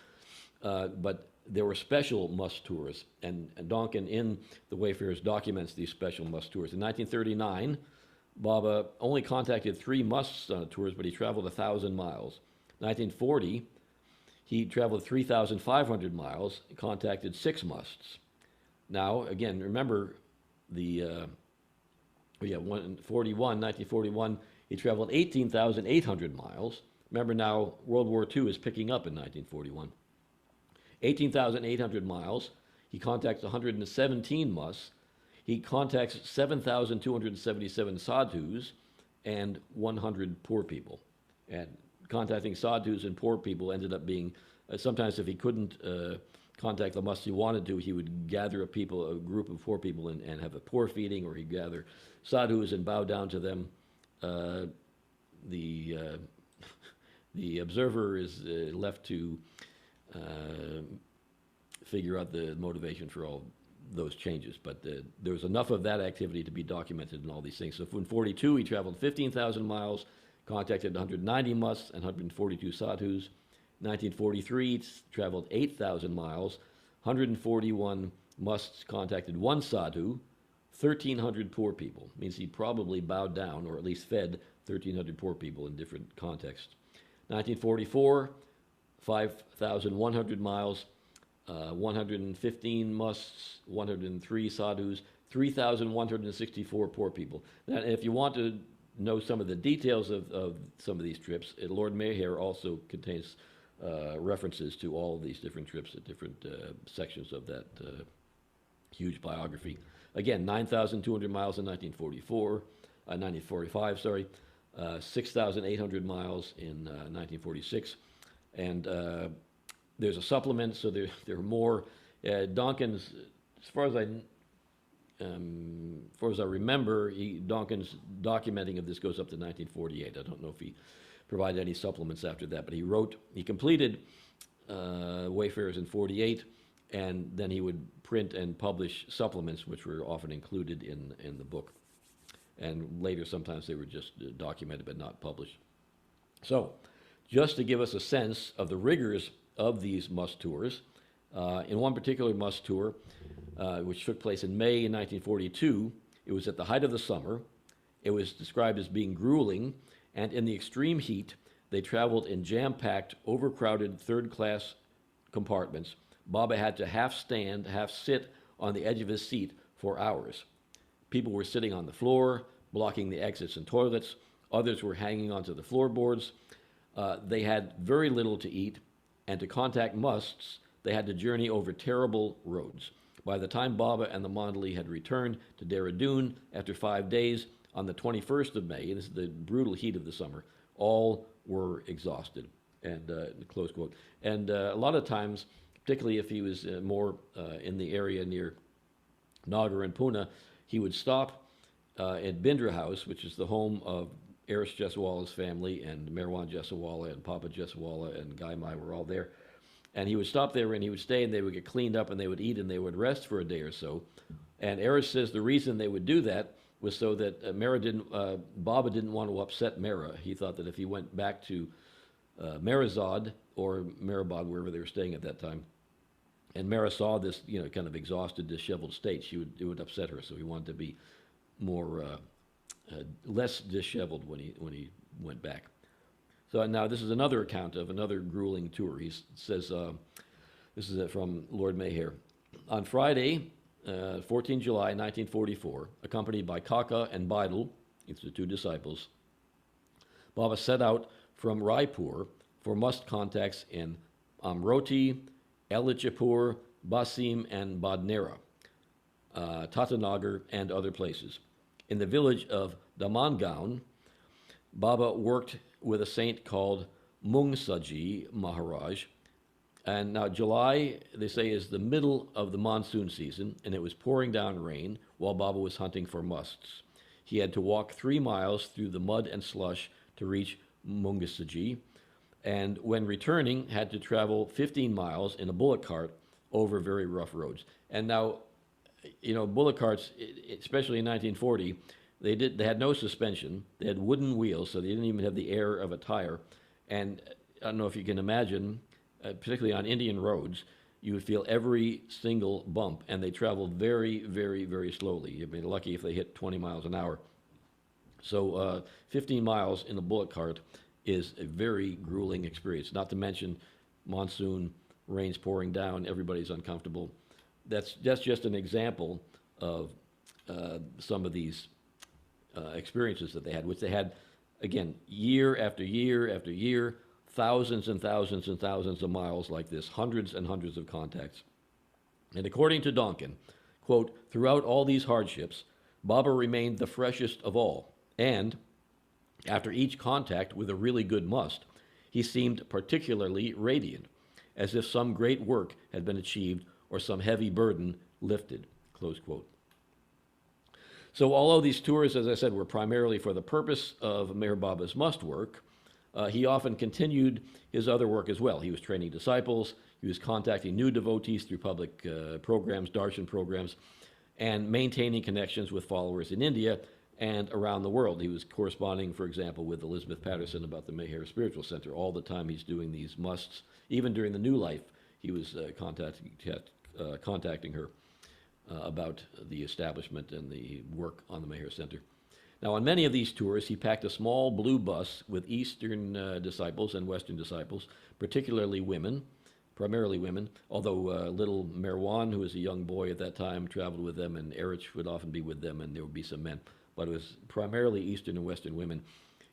But there were special must tours, and Donkin in the Wayfarers documents these special must tours. In 1939, Baba only contacted 3 musts on tours, but he traveled 1,000 miles. 1940, he traveled 3,500 miles, contacted 6 musts. Now, again, remember the 1941, he traveled 18,800 miles. Remember now, World War II is picking up in 1941. 18,800 miles. He contacts 117 musts. He contacts 7,277 sadhus and 100 poor people. And contacting sadhus and poor people ended up being, sometimes if he couldn't contact the must he wanted to, he would gather a group of poor people and have a poor feeding, or he'd gather sadhus and bow down to them. The observer is left to figure out the motivation for all those changes. But there was enough of that activity to be documented in all these things. So in 42, he traveled 15,000 miles, contacted 190 musts and 142 sadhus. 1943, he traveled 8,000 miles, 141 musts, contacted 1 sadhu, 1,300 poor people. Means he probably bowed down, or at least fed 1,300 poor people in different contexts. 1944, 5,100 miles, 115 musts, 103 sadhus, 3,164 poor people. Now, if you want to know some of the details of some of these trips, Lord Meher also contains references to all of these different trips at different sections of that huge biography. Again, 9,200 miles in 1945, sorry, 6,800 miles in 1946. And there's a supplement, so there are more. Donkin's, as far as I remember, Donkin's documenting of this goes up to 1948. I don't know if he provided any supplements after that, but he completed Wayfarers in 48, and then he would print and publish supplements, which were often included in the book. And later, sometimes they were just documented but not published. So, just to give us a sense of the rigors of these must tours, in one particular must tour, which took place in May in 1942, it was at the height of the summer. It was described as being grueling, and in the extreme heat, they traveled in jam-packed, overcrowded third-class compartments. Baba had to half stand, half sit on the edge of his seat for hours. People were sitting on the floor, blocking the exits and toilets. Others were hanging onto the floorboards. They had very little to eat, and to contact musts, they had to journey over terrible roads. By the time Baba and the Mandali had returned to Dehradun after 5 days, on the 21st of May, and this is the brutal heat of the summer, all were exhausted, and close quote. And a lot of times, particularly if he was more in the area near Nagar and Pune, he would stop at Bindra House, which is the home of Eris Jeswala's family, and Merwan Jeswala and Papa Jeswala and Guy Mai were all there. And he would stop there and he would stay and they would get cleaned up and they would eat and they would rest for a day or so. And Eris says the reason they would do that was so that Baba didn't want to upset Mera. He thought that if he went back to Merazad or Meribag, wherever they were staying at that time, and Mera saw this, kind of exhausted, disheveled state, it would upset her. So he wanted to be more less disheveled when he went back. So now this is another account of another grueling tour. He says, this is from Lord Mayhair. On Friday, 14 July 1944, accompanied by Kaka and Baidul, it's the two disciples, Baba set out from Raipur for must contacts in Amroti, Elichapur, Basim, and Badnera, Tatanagar, and other places. In the village of Damangaon, Baba worked with a saint called Mungsaji Maharaj. And now July, they say, is the middle of the monsoon season, and it was pouring down rain while Baba was hunting for musts. He had to walk 3 miles through the mud and slush to reach Mungsaji, and when returning, had to travel 15 miles in a bullock cart over very rough roads. And now, bullock carts, especially in 1940, they had no suspension. They had wooden wheels, so they didn't even have the air of a tire. And I don't know if you can imagine, particularly on Indian roads, you would feel every single bump, and they traveled very, very, very slowly. You'd be lucky if they hit 20 miles an hour. So 15 miles in a bullock cart is a very grueling experience, not to mention monsoon, rain's pouring down, everybody's uncomfortable. That's just an example of some of these experiences that they had, which they had, again, year after year after year, thousands and thousands and thousands of miles like this, hundreds and hundreds of contacts. And according to Donkin, quote, throughout all these hardships, Baba remained the freshest of all, and after each contact with a really good must, he seemed particularly radiant, as if some great work had been achieved or some heavy burden lifted, close quote. So although these tours, as I said, were primarily for the purpose of Meher Baba's must work, he often continued his other work as well. He was training disciples, he was contacting new devotees through public programs, darshan programs, and maintaining connections with followers in India and around the world. He was corresponding, for example, with Elizabeth Patterson about the Meher Spiritual Center. All the time he's doing these musts. Even during the New Life, he was contacting her about the establishment and the work on the Meher Center. Now, on many of these tours, he packed a small blue bus with Eastern disciples and Western disciples, particularly women, primarily women, although little Merwan, who was a young boy at that time, traveled with them, and Erich would often be with them, and there would be some men. But it was primarily Eastern and Western women.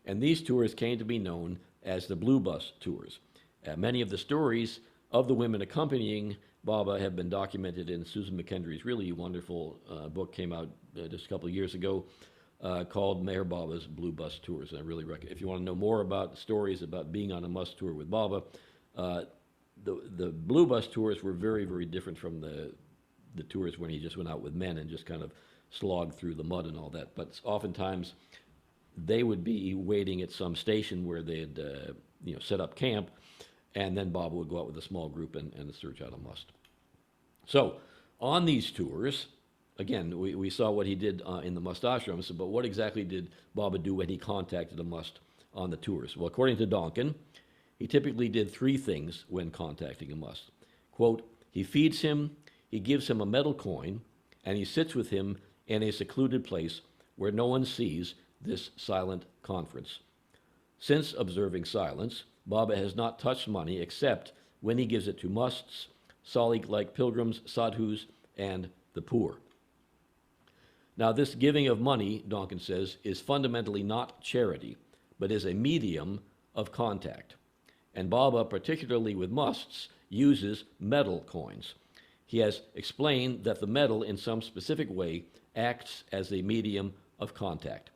And these tours came to be known as the Blue Bus Tours. Many of the stories of the women accompanying Baba have been documented in Susan McKendry's really wonderful book, came out just a couple of years ago, called Meher Baba's Blue Bus Tours. And I really recommend, if you want to know more about stories about being on a must tour with Baba, the Blue Bus Tours were very, very different from the tours when he just went out with men and just kind of slogged through the mud and all that. But oftentimes they would be waiting at some station where they had set up camp, and then Baba would go out with a small group and search out a must. So on these tours, again, we saw what he did in the must ashrams, but what exactly did Baba do when he contacted a must on the tours? Well, according to Donkin, he typically did 3 things when contacting a must. Quote, he feeds him, he gives him a metal coin, and he sits with him in a secluded place where no one sees this silent conference. Since observing silence, Baba has not touched money except when he gives it to musts, Salik-like pilgrims, sadhus, and the poor. Now, this giving of money, Donkin says, is fundamentally not charity, but is a medium of contact. And Baba, particularly with musts, uses metal coins. He has explained that the metal, in some specific way, acts as a medium of contact.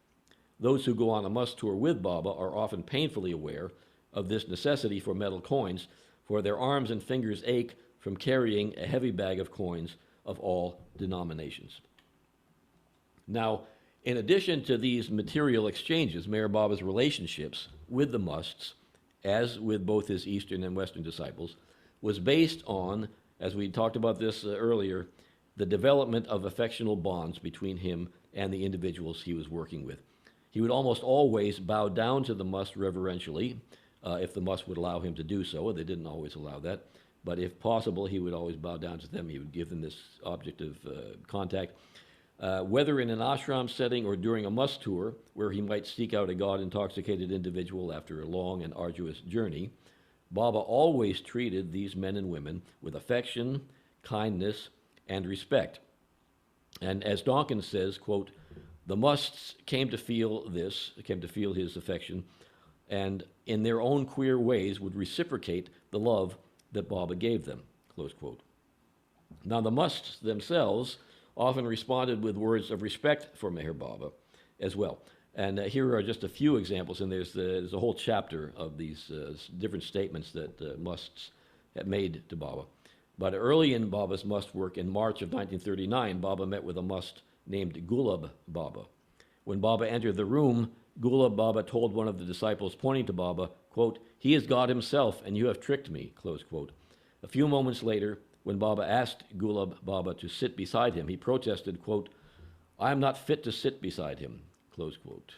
Those who go on a must tour with Baba are often painfully aware of this necessity for metal coins, for their arms and fingers ache from carrying a heavy bag of coins of all denominations. Now, In addition to these material exchanges, Meher Baba's relationships with the musts, as with both his Eastern and Western disciples, was based on, as we talked about this earlier, the development of affectional bonds between him and the individuals he was working with. He would almost always bow down to the must reverentially, if the must would allow him to do so. They didn't always allow that. But if possible, he would always bow down to them. He would give them this object of contact. Whether in an ashram setting or during a must tour, where he might seek out a God-intoxicated individual after a long and arduous journey, Baba always treated these men and women with affection, kindness, and respect. And as Dawkins says, quote, the musts came to feel his affection, and in their own queer ways would reciprocate the love that Baba gave them, close quote. Now, the musts themselves often responded with words of respect for Meher Baba as well. And here are just a few examples, and there's a whole chapter of these different statements that musts had made to Baba. But early in Baba's must work, in March of 1939, Baba met with a must named Gulab Baba. When Baba entered the room, Gulab Baba told one of the disciples, pointing to Baba, quote, he is God himself, and you have tricked me, close quote. A few moments later, when Baba asked Gulab Baba to sit beside him, he protested, quote, I am not fit to sit beside him, close quote.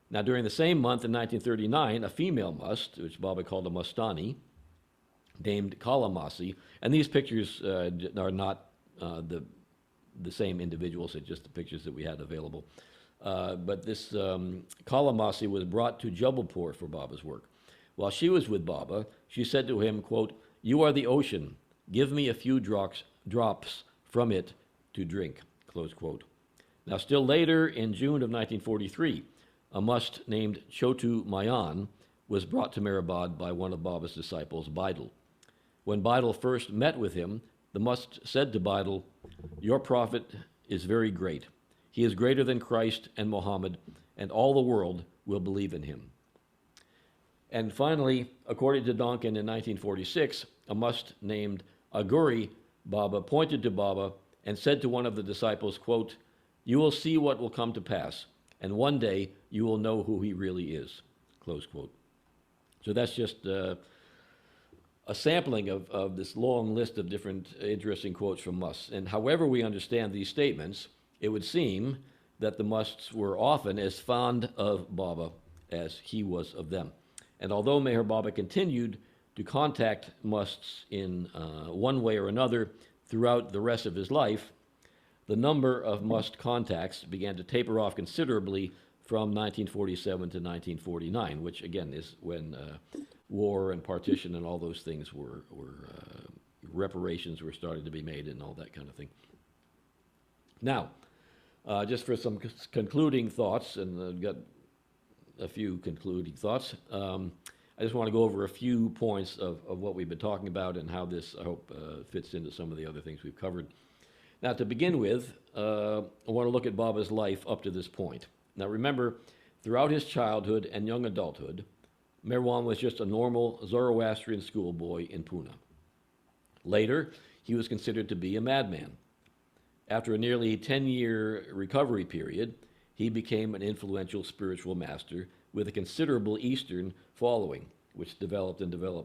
Now, during the same month in 1939, a female must, which Baba called a mustani, named Kalamasi, and these pictures are not the same individuals, it's just the pictures that we had available. But this Kalamasi was brought to Jabalpur for Baba's work. While she was with Baba, she said to him, quote, you are the ocean. Give me a few drops from it to drink, close quote. Now, still later, in June of 1943, a must named Chotu Mayan was brought to Mehrabad by one of Baba's disciples, Bidal. When Bidal first met with him, the must said to Bidal, your prophet is very great. He is greater than Christ and Muhammad, and all the world will believe in him. And finally, according to Donkin in 1946, a must named Aguri Baba pointed to Baba and said to one of the disciples, quote, you will see what will come to pass, and one day you will know who he really is, close quote. So that's just a sampling of this long list of different interesting quotes from musts. And however we understand these statements, it would seem that the musts were often as fond of Baba as he was of them. And although Meher Baba continued to contact musts in one way or another throughout the rest of his life, the number of must contacts began to taper off considerably from 1947 to 1949, which again is when war and partition and all those things were reparations were starting to be made and all that kind of thing. Now, just for some concluding thoughts, and I've got a few concluding thoughts. I just want to go over a few points of what we've been talking about and how this, I hope, fits into some of the other things we've covered. Now, to begin with, I want to look at Baba's life up to this point. Now, remember, throughout his childhood and young adulthood, Merwan was just a normal Zoroastrian schoolboy in Pune. Later, he was considered to be a madman. After a nearly 10-year recovery period, he became an influential spiritual master with a considerable Eastern following, which developed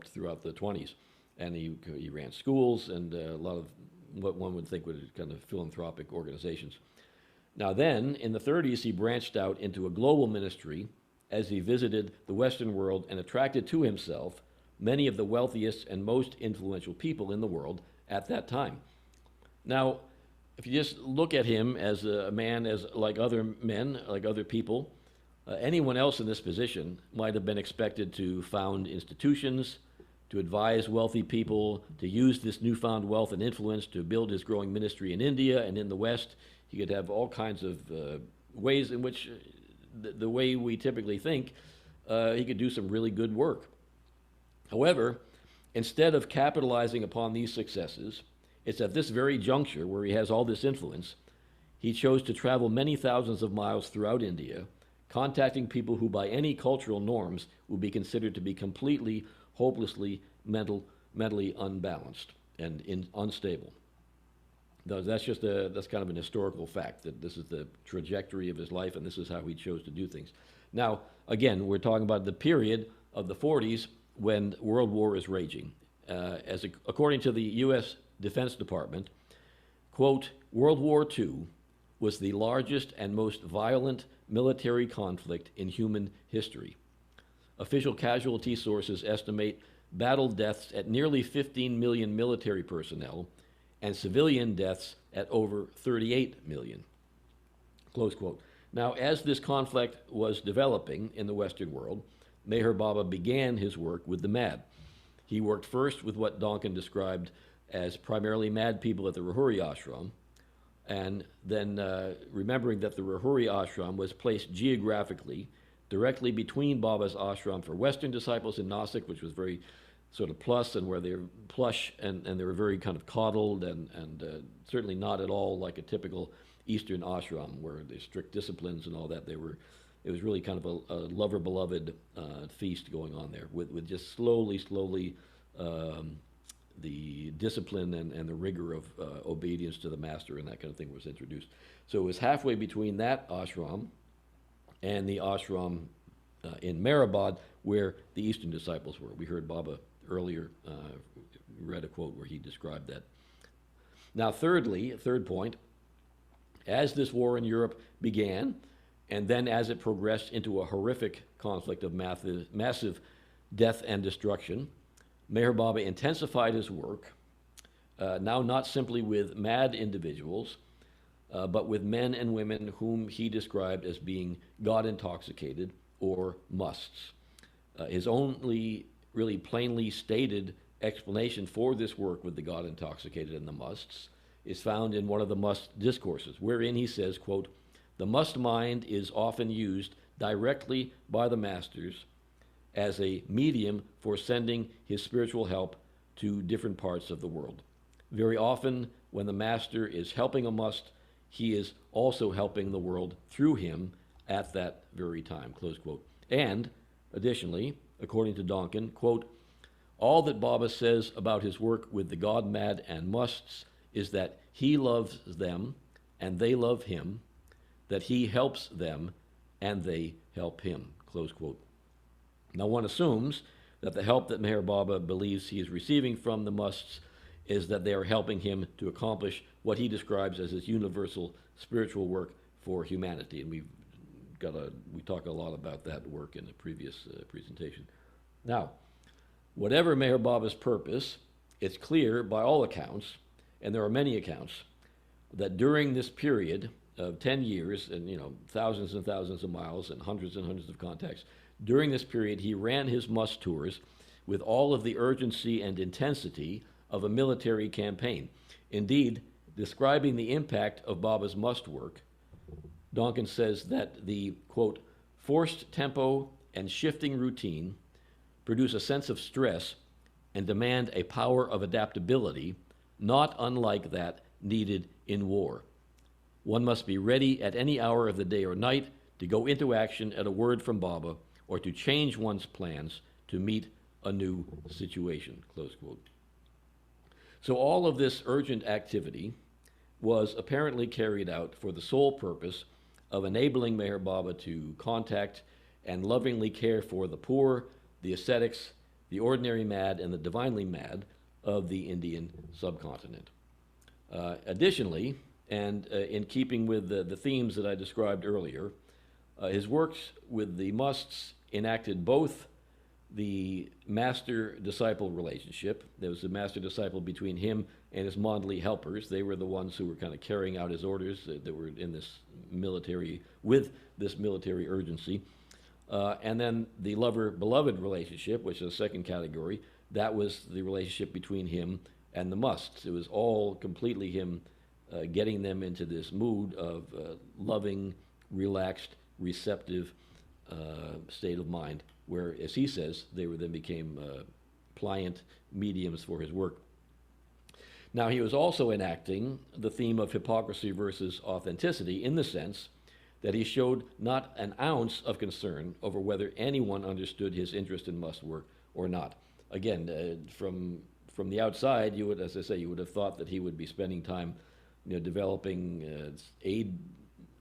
throughout the 20s. And he ran schools and a lot of what one would think were kind of philanthropic organizations. Now then, in the 30s, he branched out into a global ministry as he visited the Western world and attracted to himself many of the wealthiest and most influential people in the world at that time. Now, if you just look at him as a man, as like other men, like other people, anyone else in this position might have been expected to found institutions, to advise wealthy people, to use this newfound wealth and influence to build his growing ministry in India and in the West. He could have all kinds of ways in which, the way we typically think, he could do some really good work. However, instead of capitalizing upon these successes, it's at this very juncture where he has all this influence, he chose to travel many thousands of miles throughout India, contacting people who by any cultural norms would be considered to be completely, hopelessly mentally unbalanced and unstable. That's kind of an historical fact that this is the trajectory of his life and this is how he chose to do things. Now, again, we're talking about the period of the 40s when World War is raging. According to the U.S. Defense Department, quote, World War II was the largest and most violent military conflict in human history. Official casualty sources estimate battle deaths at nearly 15 million military personnel and civilian deaths at over 38 million. Close quote. Now, as this conflict was developing in the Western world, Meher Baba began his work with the MAD. He worked first with what Donkin described as primarily mad people at the Rahuri ashram, and then remembering that the Rahuri ashram was placed geographically directly between Baba's ashram for Western disciples in Nasik, which was very sort of plus and where they were plush and they were very kind of coddled and certainly not at all like a typical Eastern ashram where there's strict disciplines and all that. It was really kind of a lover-beloved feast going on there with just slowly the discipline and the rigor of obedience to the master and that kind of thing was introduced. So it was halfway between that ashram and the ashram in Mehrabad where the Eastern disciples were. We heard Baba earlier read a quote where he described that. Now, thirdly, a third point, as this war in Europe began, and then as it progressed into a horrific conflict of massive death and destruction, Meher Baba intensified his work, now not simply with mad individuals, but with men and women whom he described as being God-intoxicated or musts. His only really plainly stated explanation for this work with the God-intoxicated and the musts is found in one of the must discourses, wherein he says, quote, the must mind is often used directly by the masters as a medium for sending his spiritual help to different parts of the world. Very often, when the master is helping a must, he is also helping the world through him at that very time, close quote. And, additionally, according to Donkin, quote, all that Baba says about his work with the God-mad and musts is that he loves them and they love him, that he helps them and they help him, close quote. Now, one assumes that the help that Meher Baba believes he is receiving from the musts is that they are helping him to accomplish what he describes as his universal spiritual work for humanity. And we talk a lot about that work in the previous presentation. Now, whatever Meher Baba's purpose, it's clear by all accounts, and there are many accounts, that during this period of 10 years and thousands and thousands of miles and hundreds of contacts, during this period he ran his must tours with all of the urgency and intensity of a military campaign. Indeed, describing the impact of Baba's must work, Donkin says that the, quote, forced tempo and shifting routine produce a sense of stress and demand a power of adaptability not unlike that needed in war. One must be ready at any hour of the day or night to go into action at a word from Baba or to change one's plans to meet a new situation, close quote. So all of this urgent activity was apparently carried out for the sole purpose of enabling Meher Baba to contact and lovingly care for the poor, the ascetics, the ordinary mad, and the divinely mad of the Indian subcontinent. Additionally, and in keeping with the themes that I described earlier, his works with the musts enacted both the master-disciple relationship. There was a master-disciple between him and his Mondli helpers. They were the ones who were kind of carrying out his orders that were in this military, with this military urgency. And then the lover-beloved relationship, which is the second category, that was the relationship between him and the musts. It was all completely him getting them into this mood of loving, relaxed, receptive state of mind, where, as he says, they then became pliant mediums for his work. Now, he was also enacting the theme of hypocrisy versus authenticity in the sense that he showed not an ounce of concern over whether anyone understood his interest in must work or not. Again, from the outside, you would, as I say, you would have thought that he would be spending time developing aid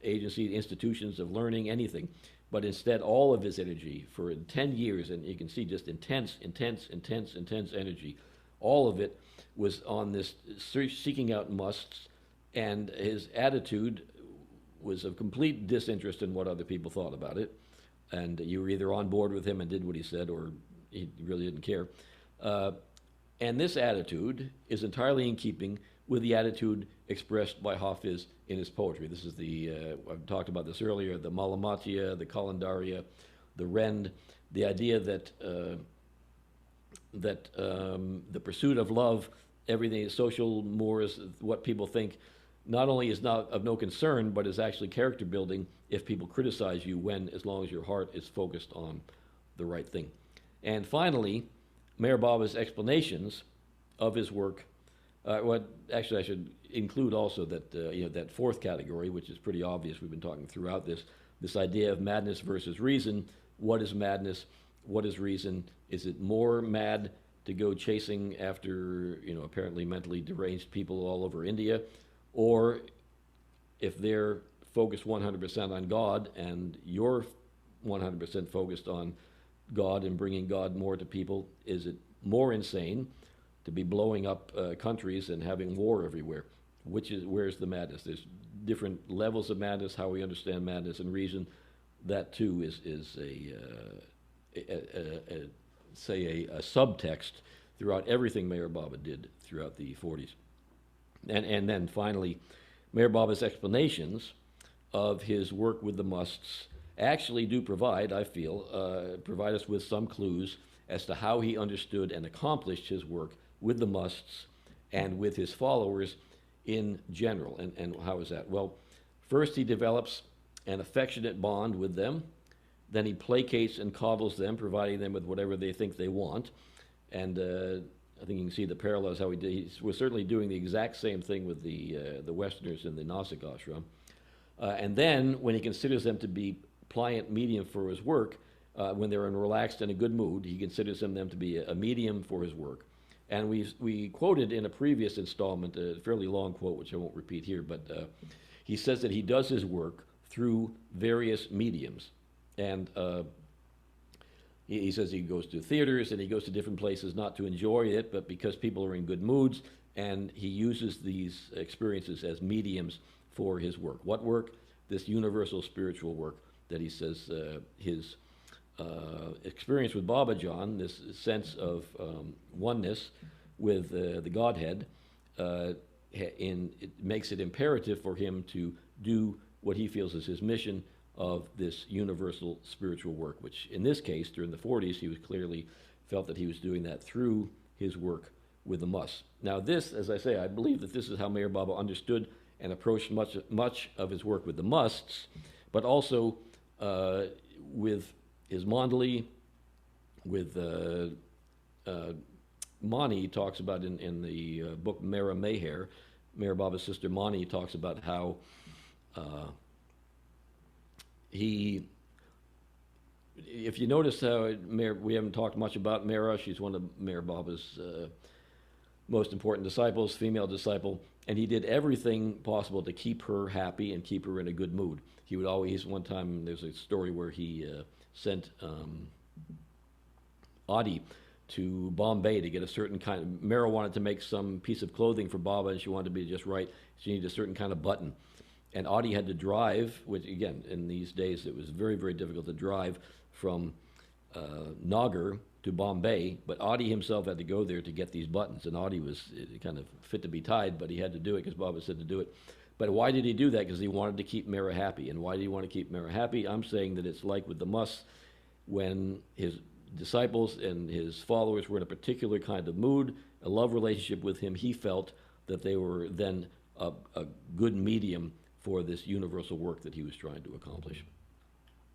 agency, institutions of learning, anything. But instead, all of his energy for 10 years, and you can see just intense, intense, intense, intense energy, all of it was on this seeking out musts, and his attitude was of complete disinterest in what other people thought about it. And you were either on board with him and did what he said, or he really didn't care. Uh, and this attitude is entirely in keeping with the attitude expressed by Hafiz in his poetry. This is I've talked about this earlier, the Malamatya, the Kalandaria, the Rend, the idea that the pursuit of love, everything, social mores, what people think, not only is not of no concern, but is actually character building if people criticize you as long as your heart is focused on the right thing. And finally, Meher Baba's explanations of his work. I should include also that that fourth category, which is pretty obvious. We've been talking throughout this idea of madness versus reason. What is madness? What is reason? Is it more mad to go chasing after apparently mentally deranged people all over India, or if they're focused 100% on God and you're 100% focused on God and bringing God more to people, is it more insane to be blowing up countries and having war everywhere? Where's the madness? There's different levels of madness, how we understand madness and reason. That too is a subtext throughout everything Meher Baba did throughout the 40s. And then finally, Meher Baba's explanations of his work with the musts actually do provide, I feel, provide us with some clues as to how he understood and accomplished his work with the musts and with his followers in general. And how is that? Well, first he develops an affectionate bond with them. Then he placates and coddles them, providing them with whatever they think they want. And I think you can see the parallels how he did. He was certainly doing the exact same thing with the Westerners in the Nasik ashram. And then when he considers them to be pliant medium for his work, when they're in a relaxed and a good mood, he considers them to be a medium for his work. And we quoted in a previous installment, a fairly long quote, which I won't repeat here, but he says that he does his work through various mediums. And he says he goes to theaters and he goes to different places not to enjoy it, but because people are in good moods, and he uses these experiences as mediums for his work. What work? This universal spiritual work that he says his experience with Baba Jan, this sense of oneness with the Godhead, it makes it imperative for him to do what he feels is his mission of this universal spiritual work, which in this case, during the 40s, he was clearly felt that he was doing that through his work with the musts. Now this, as I say, I believe that this is how Meher Baba understood and approached much of his work with the musts, but also with his mandali, with Mani talks about in the book Mera Meher, Meher Baba's sister Mani talks about how if you notice how we haven't talked much about Mera, she's one of Meher Baba's most important disciples, female disciple, and he did everything possible to keep her happy and keep her in a good mood. He would always, one time, there's a story where he sent Adi to Bombay to get a certain kind of, Mera wanted to make some piece of clothing for Baba, and she wanted to be just right. She needed a certain kind of button. And Adi had to drive, which again, in these days, it was very, very difficult to drive from Nagar to Bombay, but Adi himself had to go there to get these buttons, and Adi was kind of fit to be tied, but he had to do it because Baba said to do it. But why did he do that? Because he wanted to keep Mera happy. And why did he want to keep Mera happy? I'm saying that it's like with the musts, when his disciples and his followers were in a particular kind of mood, a love relationship with him, he felt that they were then a good medium for this universal work that he was trying to accomplish.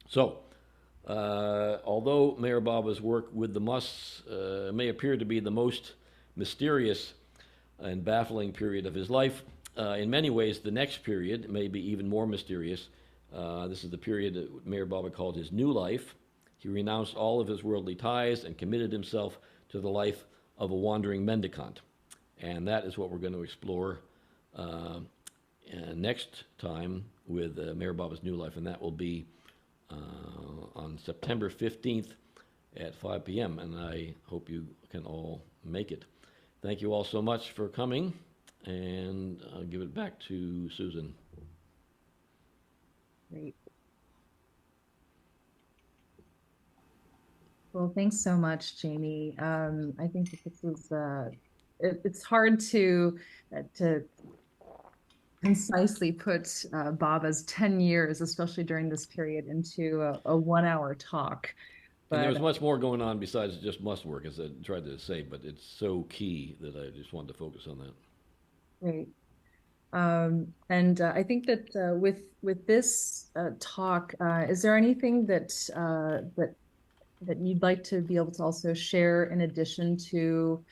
So, although Meher Baba's work with the musts may appear to be the most mysterious and baffling period of his life, in many ways the next period may be even more mysterious. This is the period that Meher Baba called his new life. He renounced all of his worldly ties and committed himself to the life of a wandering mendicant. And that is what we're going to explore next time with Mayor Baba's New Life, and that will be on September 15th at 5 p.m., and I hope you can all make it. Thank you all so much for coming, and I'll give it back to Susan. Great. Well, thanks so much, Jamie. I think that this is it's hard to concisely put Baba's 10 years, especially during this period, into a 1 hour talk. And there But was much more going on besides just must work, as I tried to say, but it's so key that I just wanted to focus on that. great. And I think that with this talk, is there anything that you'd like to be able to also share in addition to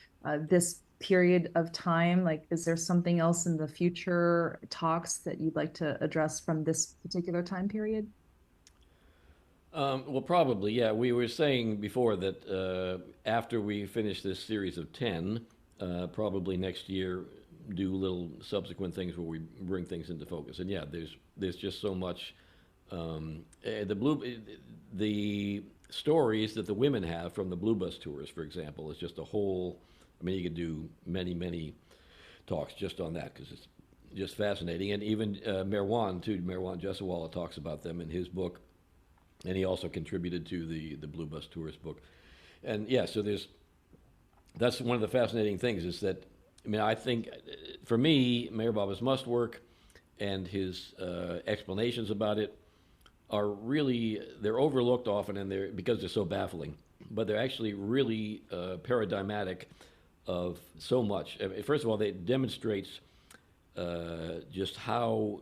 this period of time? Like, is there something else in the future talks that you'd like to address from this particular time period? Well, probably, yeah. We were saying before that after we finish this series of 10, probably next year, do little subsequent things where we bring things into focus. And yeah, there's just so much. The stories that the women have from the Blue Bus tours, for example, is just a whole. I mean, you could do many talks just on that because it's just fascinating. And even Merwan too, Merwan Jesawala talks about them in his book, and he also contributed to the Blue Bus Tourist book. And yeah, so that's one of the fascinating things is that, I mean, I think for me, Mayor Baba's Must Work and his explanations about it are really, they're overlooked often, and they're because they're so baffling, but they're actually really paradigmatic of so much. I mean, first of all, they demonstrates just how,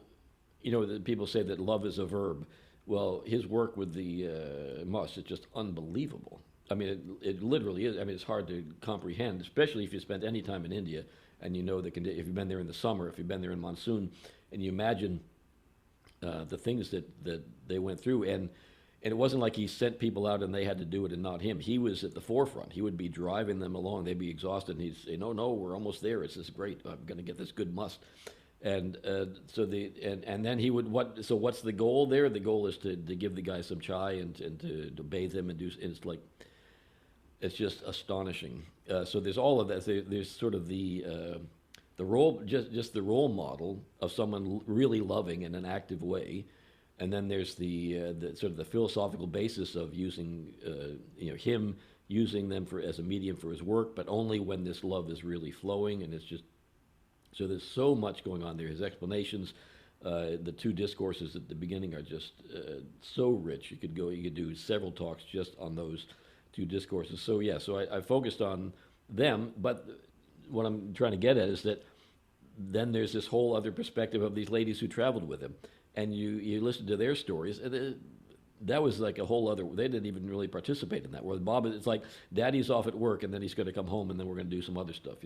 the people say that love is a verb. Well, his work with the must is just unbelievable. I mean, it literally is. I mean, it's hard to comprehend, especially if you spent any time in India and you know if you've been there in the summer, if you've been there in monsoon, and you imagine the things that they went through. And it wasn't like he sent people out and they had to do it and not him. He was at the forefront. He would be driving them along. They'd be exhausted, and he'd say, "No, we're almost there. It's this great. I'm going to get this good must." And and then he would So what's the goal there? The goal is to give the guy some chai and to bathe him and do. And it's like it's just astonishing. So there's all of that. There's sort of the role, just the role model of someone really loving in an active way, and then there's the sort of the philosophical basis of using him using them as a medium for his work, but only when this love is really flowing, and it's just. So there's so much going on there. His explanations, the two discourses at the beginning are just so rich. You could do several talks just on those two discourses. So yeah, so I focused on them, but what I'm trying to get at is that then there's this whole other perspective of these ladies who traveled with him, and you listen to their stories, and that was like a whole other. They didn't even really participate in that. Where Bob, it's like Daddy's off at work, and then he's going to come home, and then we're going to do some other stuff.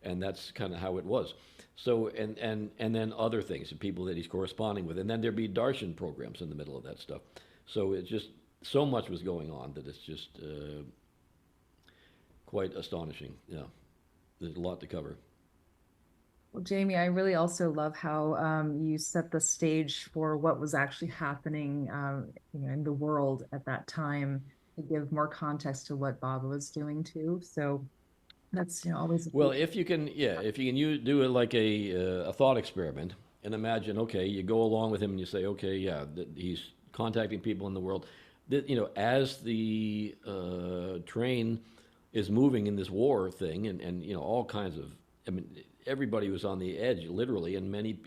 And that's kind of how it was. So and then other things, the people that he's corresponding with, and then there'd be darshan programs in the middle of that stuff. So it's just so much was going on that it's just quite astonishing. Yeah, there's a lot to cover. Well, Jamie, I really also love how you set the stage for what was actually happening, in the world at that time to give more context to what Baba was doing too. So that's always a Well, feature. if you can, yeah, if you can do it like a thought experiment and imagine, okay, you go along with him and you say, okay, yeah, he's contacting people in the world. That as the train is moving in this war thing, and all kinds of, I mean, everybody was on the edge, literally, and many,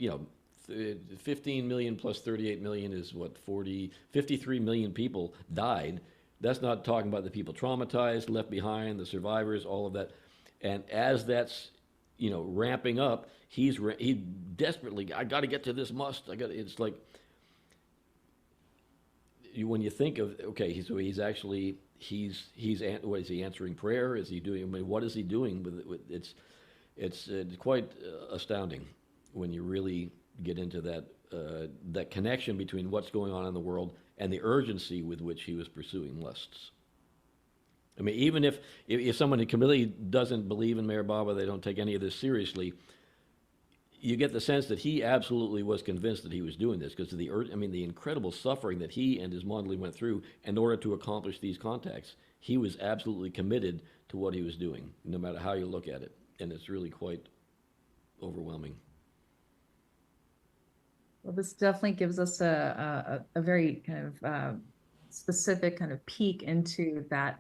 15 million plus 38 million is what 53 million people died. That's not talking about the people traumatized, left behind, the survivors, all of that. And as that's ramping up, he desperately, I got to get to this must. It's like when you think of, okay, so what is he answering prayer? Is he doing? I mean, what is he doing it's quite astounding when you really get into that connection between what's going on in the world and the urgency with which he was pursuing lusts. I mean, even if someone really doesn't believe in Mayor Baba, they don't take any of this seriously. you get the sense that he absolutely was convinced that he was doing this because of I mean, the incredible suffering that he and his Mondli went through in order to accomplish these contacts. He was absolutely committed to what he was doing, no matter how you look at it, and it's really quite overwhelming. Well, this definitely gives us a very kind of specific kind of peek into that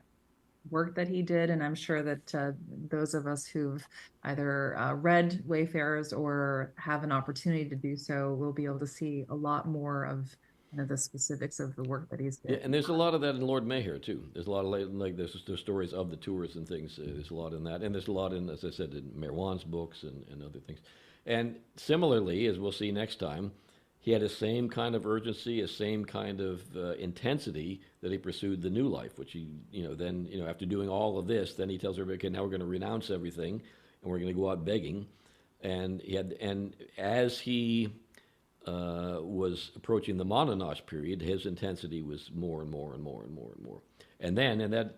work that he did. And I'm sure that those of us who've either read Wayfarers or have an opportunity to do so will be able to see a lot more of the specifics of the work that he's Yeah, did. and there's a lot of that in Lord Mayher too. There's a lot of like there's stories of the tours and things. There's a lot in that, and there's a lot in, as I said, in Mayor Wan's books and other things. And similarly, as we'll see next time, he had the same kind of urgency, a same kind of intensity that he pursued the new life, which he, then, after doing all of this, then he tells everybody, okay, now we're going to renounce everything, and we're going to go out begging. And as he was approaching the Mononosh period, his intensity was more and more and more and more and more. And then, and that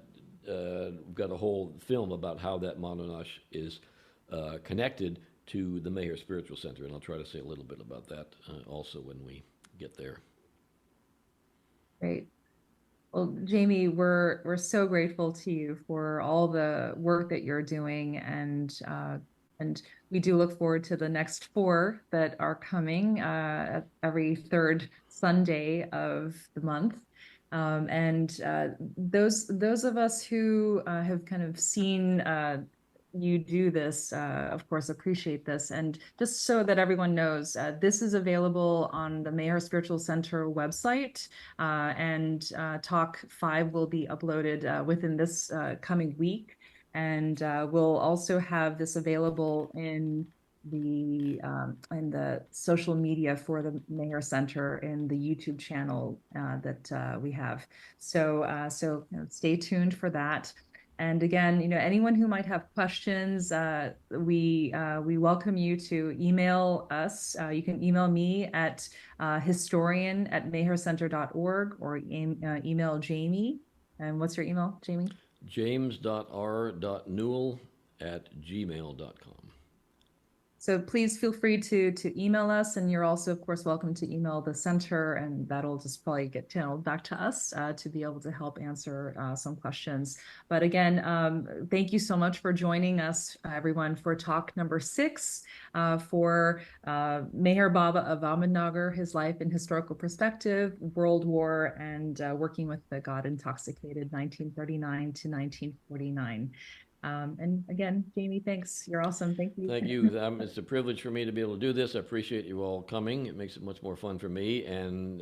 we've got a whole film about how that Mononosh is connected to the Mayher Spiritual Center, and I'll try to say a little bit about that also when we get there. Great. Well, Jamie, we're so grateful to you for all the work that you're doing, and we do look forward to the next four that are coming every third Sunday of the month. And those of us who have kind of seen you do this, of course, appreciate this. And just so that everyone knows, this is available on the Mayher Spiritual Center website, and Talk 5 will be uploaded within this coming week. And we'll also have this available in the social media for the Mayher Center in the YouTube channel that we have. So stay tuned for that. And again, anyone who might have questions, we welcome you to email us. You can email me at historian@mayhercenter.org, or email Jamie. And what's your email, Jamie? james.r.newell@gmail.com. So please feel free to email us, and you're also, of course, welcome to email the center, and that'll just probably get channeled back to us to be able to help answer some questions. But again, thank you so much for joining us, everyone, for talk number 6 for Meher Baba of Ahmednagar, his life in historical perspective, World War, and working with the God-Intoxicated 1939 to 1949. And again, Jamie, thanks. You're awesome. Thank you. Thank you. It's a privilege for me to be able to do this. I appreciate you all coming. It makes it much more fun for me. And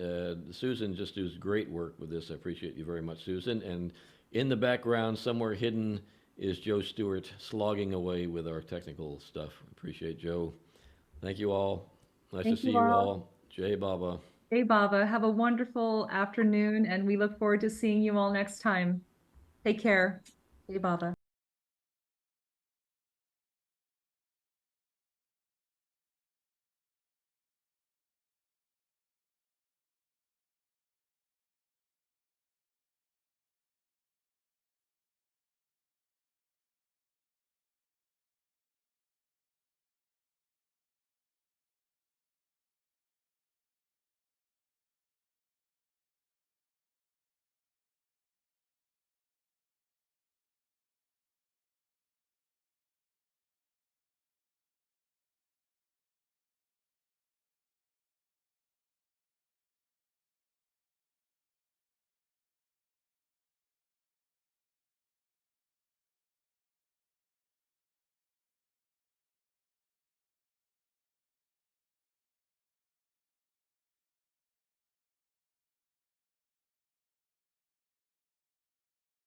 Susan just does great work with this. I appreciate you very much, Susan. And in the background, somewhere hidden, is Joe Stewart slogging away with our technical stuff. Appreciate Joe. Thank you all. Nice to Thank see you you all. all. Jai Baba. Hey, Baba. Have a wonderful afternoon, and we look forward to seeing you all next time. Take care. Hey, Baba.